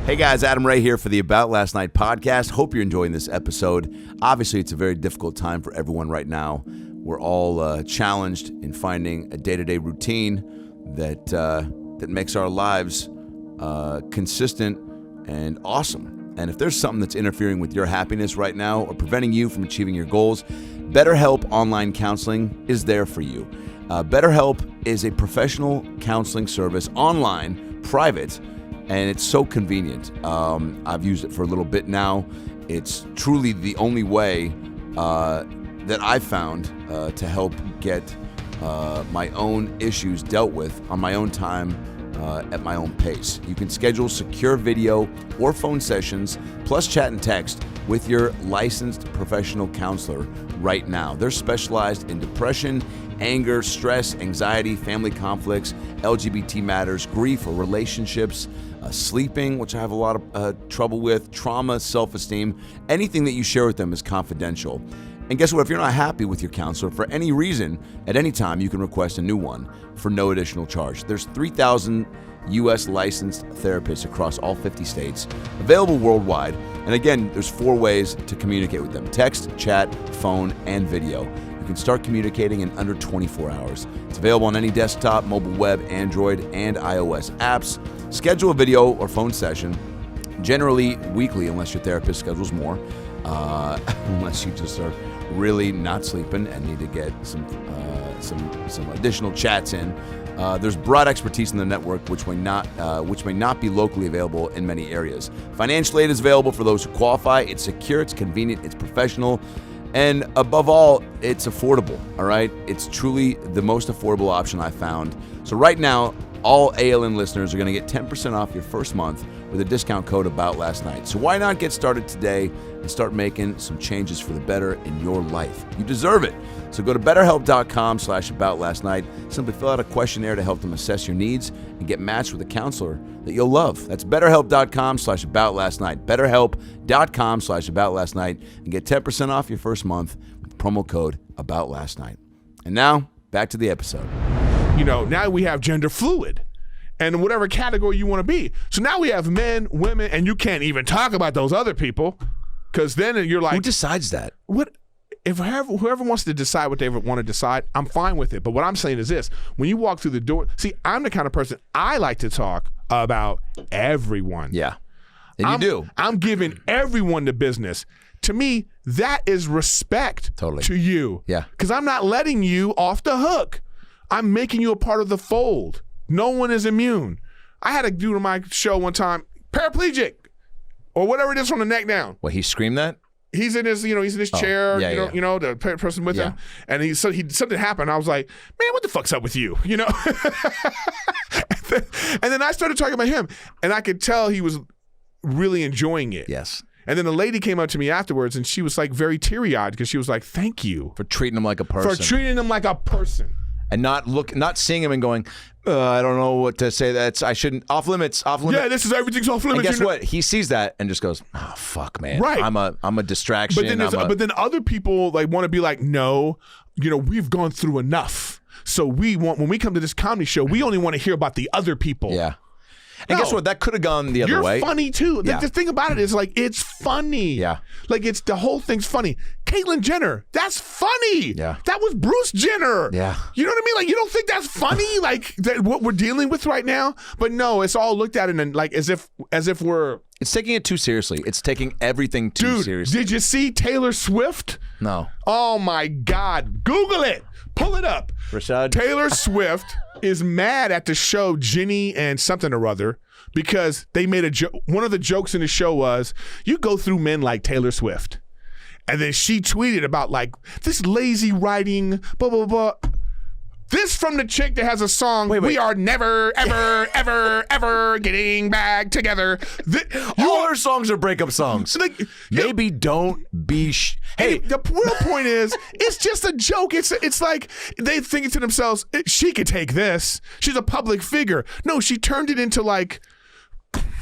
Hey guys, Adam Ray here for the About Last Night podcast. Hope you're enjoying this episode. Obviously, it's a very difficult time for everyone right now. We're all challenged in finding a day-to-day routine that makes our lives consistent and awesome. And if there's something that's interfering with your happiness right now or preventing you from achieving your goals, BetterHelp Online Counseling is there for you. BetterHelp is a professional counseling service, online, private, and it's so convenient. I've used it for a little bit now. It's truly the only way that I've found to help get my own issues dealt with on my own time at my own pace. You can schedule secure video or phone sessions, plus chat and text with your licensed professional counselor right now. They're specialized in depression, anger, stress, anxiety, family conflicts, LGBT matters, grief or relationships, sleeping, which I have a lot of trouble with, trauma, self-esteem. Anything that you share with them is confidential. And guess what? If you're not happy with your counselor for any reason, at any time, you can request a new one for no additional charge. There's 3,000 U.S. licensed therapists across all 50 states, available worldwide. And again, there's 4 ways to communicate with them: text, chat, phone, and video. You can start communicating in under 24 hours. It's available on any desktop, mobile web, Android, and iOS apps. Schedule a video or phone session, generally weekly, unless your therapist schedules more, unless you just are really not sleeping and need to get some additional chats in. There's broad expertise in the network, which may not be locally available in many areas. Financial aid is available for those who qualify. It's secure, it's convenient, it's professional, and above all, it's affordable. All right, it's truly the most affordable option I've found. So right now, all ALN listeners are going to get 10% off your first month with a discount code About Last Night. So why not get started today and start making some changes for the better in your life? You deserve it. So go to BetterHelp.com/AboutLastNight. Simply fill out a questionnaire to help them assess your needs and get matched with a counselor that you'll love. That's BetterHelp.com/AboutLastNight. BetterHelp.com/AboutLastNight and get 10% off your first month with promo code About Last Night. And now back to the episode. Now we have gender fluid and whatever category you want to be. So now we have men, women, and you can't even talk about those other people because then you're like, who decides that? What? If whoever wants to decide what they want to decide, I'm fine with it. But what I'm saying is this: when you walk through the door, see, I'm the kind of person, I like to talk about everyone. Yeah, and you do. I'm giving everyone the business. To me, that is respect to you. Yeah, because I'm not letting you off the hook. I'm making you a part of the fold. No one is immune. I had a dude on my show one time, paraplegic, or whatever it is from the neck down. What, he screamed that? He's in his, he's in his chair, the person with him, and something happened. I was like, man, what the fuck's up with you, and then I started talking about him, and I could tell he was really enjoying it. Yes. And then the lady came up to me afterwards, and she was like very teary-eyed because she was like, thank you for treating him like a person. and not seeing him and going, I don't know what to say. I shouldn't. Off limits. Yeah, everything's off limits. And guess what? He sees that and just goes, oh fuck, man. Right. I'm a distraction. But then other people like want to be like, no, we've gone through enough. So when we come to this comedy show, we only want to hear about the other people. Yeah. And guess what? That could have gone the other way. You're funny too. Yeah. The thing about it is like it's funny. Yeah. Like the whole thing's funny. Caitlyn Jenner, that's funny. Yeah. That was Bruce Jenner. Yeah. You know what I mean? Like you don't think that's funny? Like what we're dealing with right now? But no, it's all looked at and like as if we're. It's taking it too seriously. It's taking everything too seriously. Did you see Taylor Swift? No. Oh my God! Google it. Pull it up. Rashad? Taylor Swift is mad at the show Ginny and something or other because they made a joke. One of the jokes in the show was, you go through men like Taylor Swift. And then she tweeted about like, this lazy writing, blah, blah, blah. This from the chick that has a song, wait. We are never, ever, ever, ever getting back together. All her songs are breakup songs. Like, Maybe don't be... Hey, the real point is, it's just a joke. It's like they thinking to themselves, she could take this. She's a public figure. No, she turned it into like...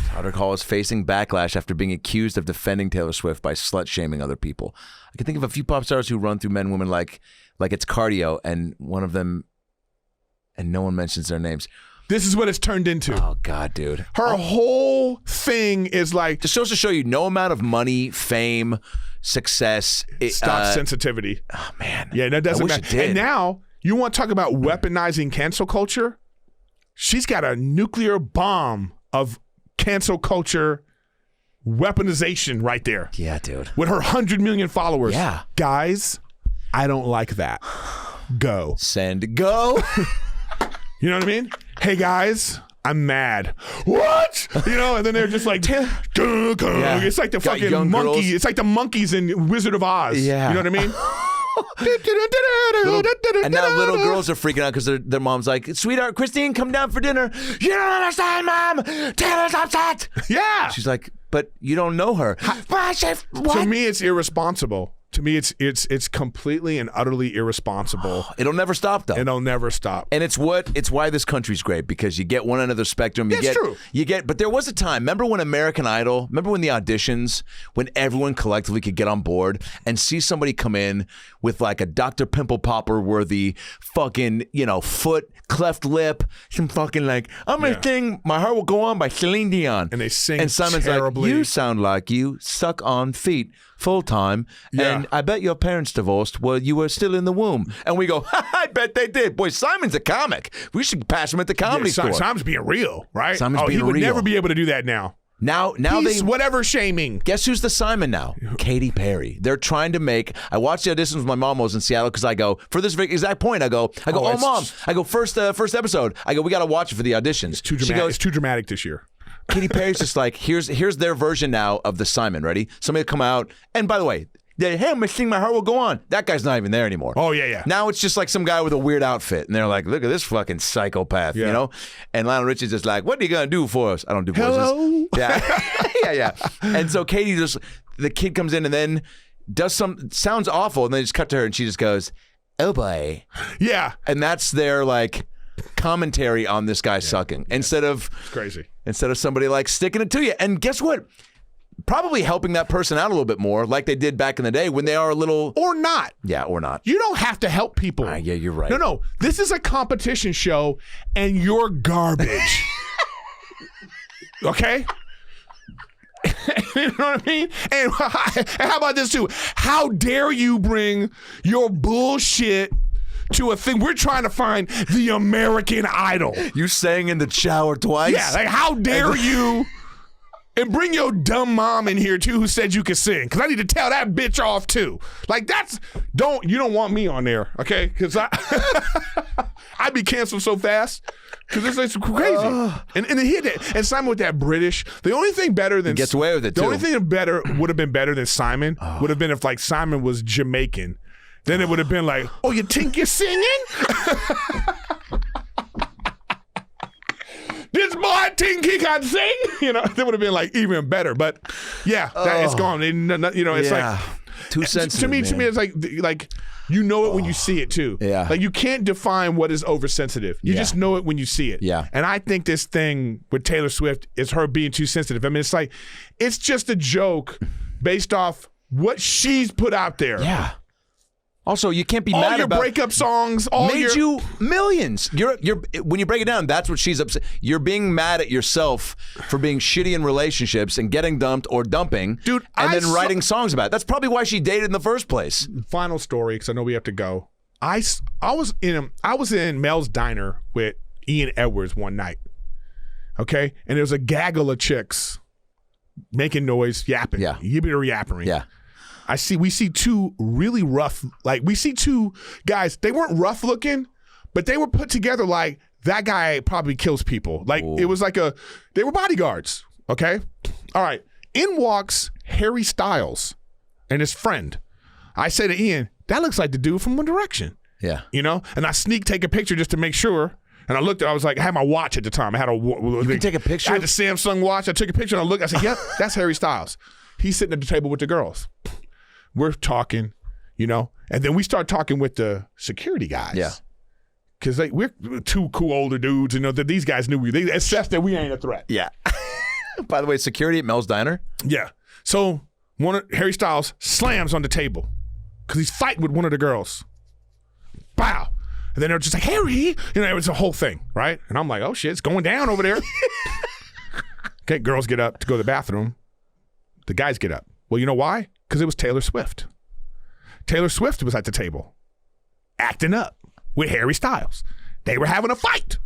Powder Call is facing backlash after being accused of defending Taylor Swift by slut-shaming other people. I can think of a few pop stars who run through men and women like it's cardio, and one of them... And no one mentions their names. This is what it's turned into. Oh, God, dude. Her whole thing is like... Just goes to show you no amount of money, fame, success... Stop sensitivity. Oh, man. Yeah, that doesn't matter. It did. And now, you want to talk about weaponizing cancel culture? She's got a nuclear bomb of cancel culture weaponization right there. Yeah, dude. With her 100 million followers. Yeah. Guys, I don't like that. Go. Send go. You know what I mean? Hey guys, I'm mad. What? And then they're just like, yeah. It's like the fucking monkey. Girls. It's like the monkeys in Wizard of Oz. Yeah. You know what I mean? And now little girls are freaking out because their mom's like, sweetheart, Christine, come down for dinner. You don't understand, Mom. Taylor's upset. Yeah. She's like, but you don't know her. What? To me, it's irresponsible. To me, it's completely and utterly irresponsible. It'll never stop, though. It'll never stop. And it's why this country's great, because you get one end of the spectrum. True. But there was a time. Remember when American Idol? Remember when the auditions, when everyone collectively could get on board and see somebody come in with like a Dr. Pimple Popper worthy fucking foot, cleft lip, some fucking like I'm gonna sing "My Heart Will Go On" by Celine Dion, and they sing and Simon's terribly. Like, you sound like you suck on feet full time, and I bet your parents divorced while you were still in the womb. And we go, I bet they did. Boy, Simon's a comic. We should pass him at the comedy store. Simon's being real, right? Simon's being he would real. never be able to do that now. Now He's whatever shaming. Guess who's the Simon now? Katy Perry. They're trying to make. I watched the auditions with my mom. I was in Seattle because I go for this exact point. I go. Oh mom. I go first episode. I go. We got to watch it for the auditions. It's too dramatic. She goes, it's too dramatic this year. Katy Perry's just like, here's their version now of the Simon. Ready? Somebody will come out. And by the way, hey, I'm gonna sing "My Heart Will Go On." That guy's not even there anymore. Oh yeah. Now it's just like some guy with a weird outfit, and they're like, "Look at this fucking psychopath," And Lionel Richie's just like, "What are you gonna do for us?" I don't do voices. Hello? Yeah. And so Katie the kid comes in and then does sounds awful, and then just cut to her, and she just goes, "Oh boy." Yeah. And that's their like commentary on this guy sucking instead of it's crazy. Instead of somebody like sticking it to you. And guess what? Probably helping that person out a little bit more, like they did back in the day when they are a little... Or not. Yeah, or not. You don't have to help people. Yeah, you're right. No. This is a competition show, and you're garbage. Okay? You know what I mean? And how about this, too? How dare you bring your bullshit to a thing? We're trying to find the American Idol. You sang in the shower twice? Yeah, like how dare you... And bring your dumb mom in here too, who said you could sing, because I need to tell that bitch off too. Like you don't want me on there, okay? Because I'd be canceled so fast because it's crazy. And he hit it. And Simon with that British. The only thing better than he gets away with it. The only thing would have been better than Simon would have been if like Simon was Jamaican. Then it would have been like, oh, you think you're singing? This boy think he can sing? That would have been like even better. But yeah, it's gone. It's like Too sensitive. To me, it's like you know it when you see it too. Yeah. Like you can't define what is oversensitive. You just know it when you see it. Yeah. And I think this thing with Taylor Swift is her being too sensitive. I mean, it's just a joke based off what she's put out there. Yeah. Also, you can't be all mad your about breakup songs. made you millions. You're when you break it down, that's what she's upset. You're being mad at yourself for being shitty in relationships and getting dumped or dumping, dude, and then writing songs about it. That's probably why she dated in the first place. Final story, because I know we have to go. I was in Mel's Diner with Ian Edwards one night. Okay, and there was a gaggle of chicks making noise, yapping, yibbity yapping. Yeah. We see two really rough, we see two guys, they weren't rough looking, but they were put together like that guy probably kills people. It was they were bodyguards, okay? All right, in walks Harry Styles and his friend. I say to Ian, that looks like the dude from One Direction. Yeah. You know? And I take a picture just to make sure. And I looked, I was like, I had my watch at the time. You can take a picture? I had the Samsung watch. I took a picture and I looked, I said, yep, that's Harry Styles. He's sitting at the table with the girls. We're talking, you know, and then we start talking with the security guys. Yeah. Because we're two cool older dudes, you know, that these guys knew they assessed that we ain't a threat. Yeah. By the way, security at Mel's Diner? Yeah. So Harry Styles slams on the table because he's fighting with one of the girls. Wow. And then they're just like, Harry, you know, it was a whole thing, right? And I'm like, oh shit, it's going down over there. Okay, girls get up to go to the bathroom. The guys get up. Well, you know why? Because it was Taylor Swift. Taylor Swift was at the table acting up with Harry Styles. They were having a fight.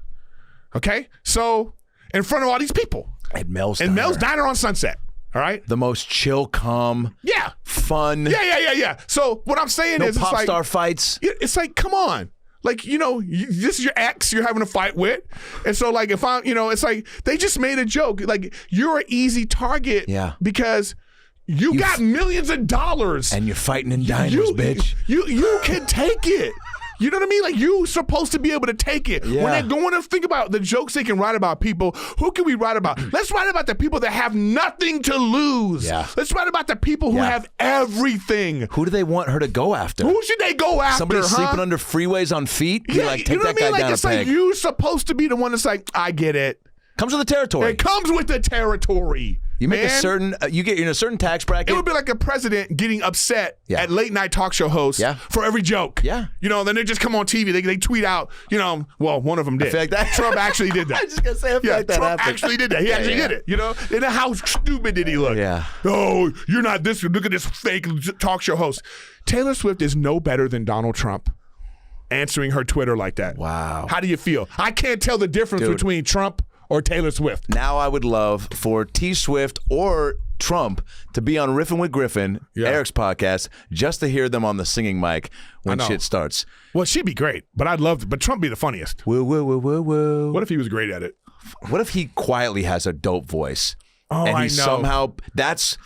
Okay? So, in front of all these people. At Mel's Diner. Mel's Diner on Sunset. All right? The most chill, calm, fun. Yeah. So, what I'm saying is, pop star fights. It's like, come on. Like, you know, this is your ex you're having a fight with. And so, like, if I'm, you know, it's like, they just made a joke. Like, you're an easy target because you got millions of dollars. And you're fighting in diners, bitch. You can take it. You know what I mean? Like, you supposed to be able to take it. Yeah. When they're going to think about the jokes they can write about people, who can we write about? Let's write about the people that have nothing to lose. Yeah. Let's write about the people who have everything. Who do they want her to go after? Who should they go after? Somebody sleeping under freeways on feet? Yeah, like, take you know that what I mean? guy Like, down it's a like peg. you're supposed to be the one that's like, I get it. Comes with the territory. It comes with the territory. You make man. a certain, you get in a certain tax bracket. It would be like a president getting upset at late night talk show hosts for every joke. Yeah. You know, then they just come on TV. They tweet out, you know, well, one of them did. I feel like that. Trump actually did that. I was just going to say, I feel like that Trump happened. actually did that. He actually did it, you know? And then how stupid did he look? Yeah. Oh, you're not this. Look at this fake talk show host. Taylor Swift is no better than Donald Trump answering her Twitter like that. Wow. How do you feel? I can't tell the difference between Trump or Taylor Swift. Now I would love for T Swift or Trump to be on Riffin with Griffin, Erik's podcast, just to hear them on the singing mic when shit starts. Well, she'd be great, but I'd love to. But Trump be the funniest. Woo, woo, woo, woo, woo. What if he was great at it? What if he quietly has a dope voice? Oh, and he I know. Somehow, that's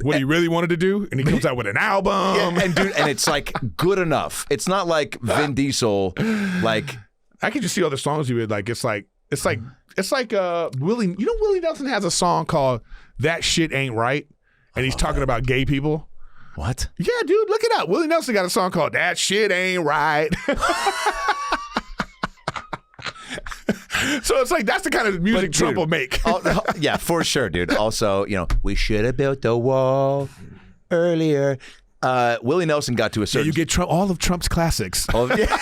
what he really wanted to do, and he comes out with an album. Yeah, and it's like good enough. It's not like Vin Diesel, like I can just see all the songs he would like. It's like Willie. You know, Willie Nelson has a song called "That Shit Ain't Right," and he's talking about gay people. What? Yeah, dude, look it up. Willie Nelson got a song called "That Shit Ain't Right." So it's like that's the kind of music Trump will make. Yeah, for sure, dude. Also, you know, we should have built the wall earlier. Willie Nelson got to a certain. You get all of Trump's classics. Yeah.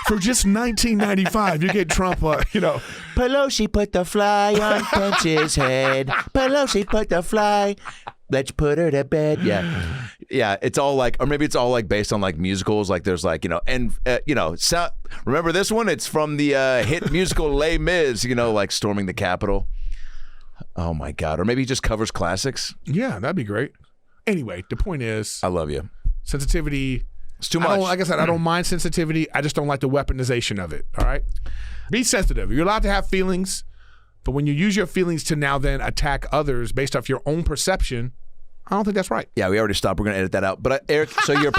For just $19.95, you get Trump. You know, Pelosi put the fly on Pence's head. Pelosi put the fly. Let's put her to bed. Yeah. It's all like, or maybe it's all like based on like musicals. Like there's like, you know, and you know, remember this one? It's from the hit musical Les Mis. You know, like storming the Capitol. Oh my God! Or maybe he just covers classics. Yeah, that'd be great. Anyway, the point is, I love you. Sensitivity. It's too much. Like I said, I don't mind sensitivity. I just don't like the weaponization of it. All right? Be sensitive. You're allowed to have feelings, but when you use your feelings to now then attack others based off your own perception, I don't think that's right. Yeah, we already stopped. We're going to edit that out. But Erik, so you're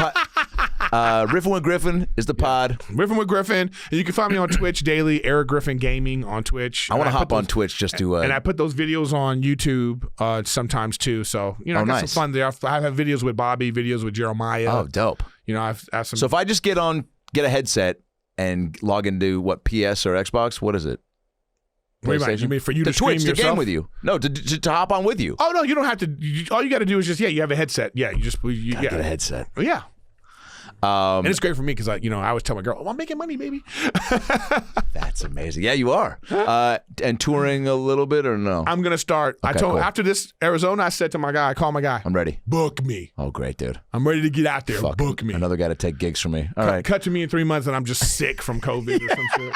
Riffin with Griffin is the pod. Riffin with Griffin. And you can find me on Twitch daily, Erik Griffin Gaming on Twitch. I want to hop on Twitch just to. And I put those videos on YouTube sometimes too. So, I got some fun there. I have videos with Bobby, videos with Jeremiah. Oh, dope. I have some. So if I just get a headset and log into PS or Xbox, what is it? PlayStation? You mean for you to stream Twitch, yourself? to game with you? No, to hop on with you. Oh no, you don't have to. All you got to do is just you have a headset. Yeah, you get a headset. Yeah. And it's great for me because I always tell my girl, I'm making money, baby. That's amazing. Yeah, you are. And touring a little bit or no? I'm gonna start. Okay, I told cool. after this Arizona, I said to my guy, I called my guy. I'm ready. Book me. Oh, great, dude. I'm ready to get out there. Fuck, book me. Another guy to take gigs from me. All right. Cut to me in 3 months and I'm just sick from COVID or some shit.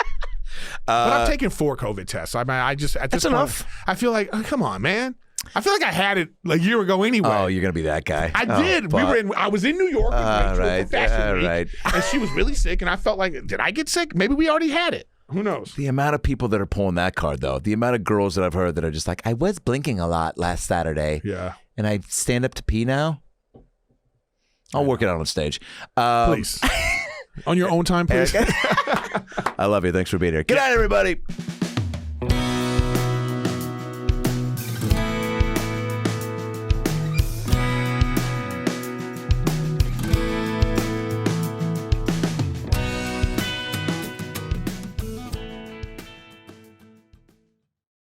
But I've taken 4 COVID tests. I mean, I just at this That's point, enough. I feel like, come on, man. I feel like I had it a year ago anyway. Oh, you're gonna be that guy. I did. I was in New York. Right. Right. And she was really sick, and I felt like, did I get sick? Maybe we already had it. Who knows? The amount of people that are pulling that card, though, the amount of girls that I've heard that are just like, I was blinking a lot last Saturday. Yeah. And I stand up to pee now. I'll work it out on stage. Please. On your own time, please. I love you. Thanks for being here. Good night, everybody.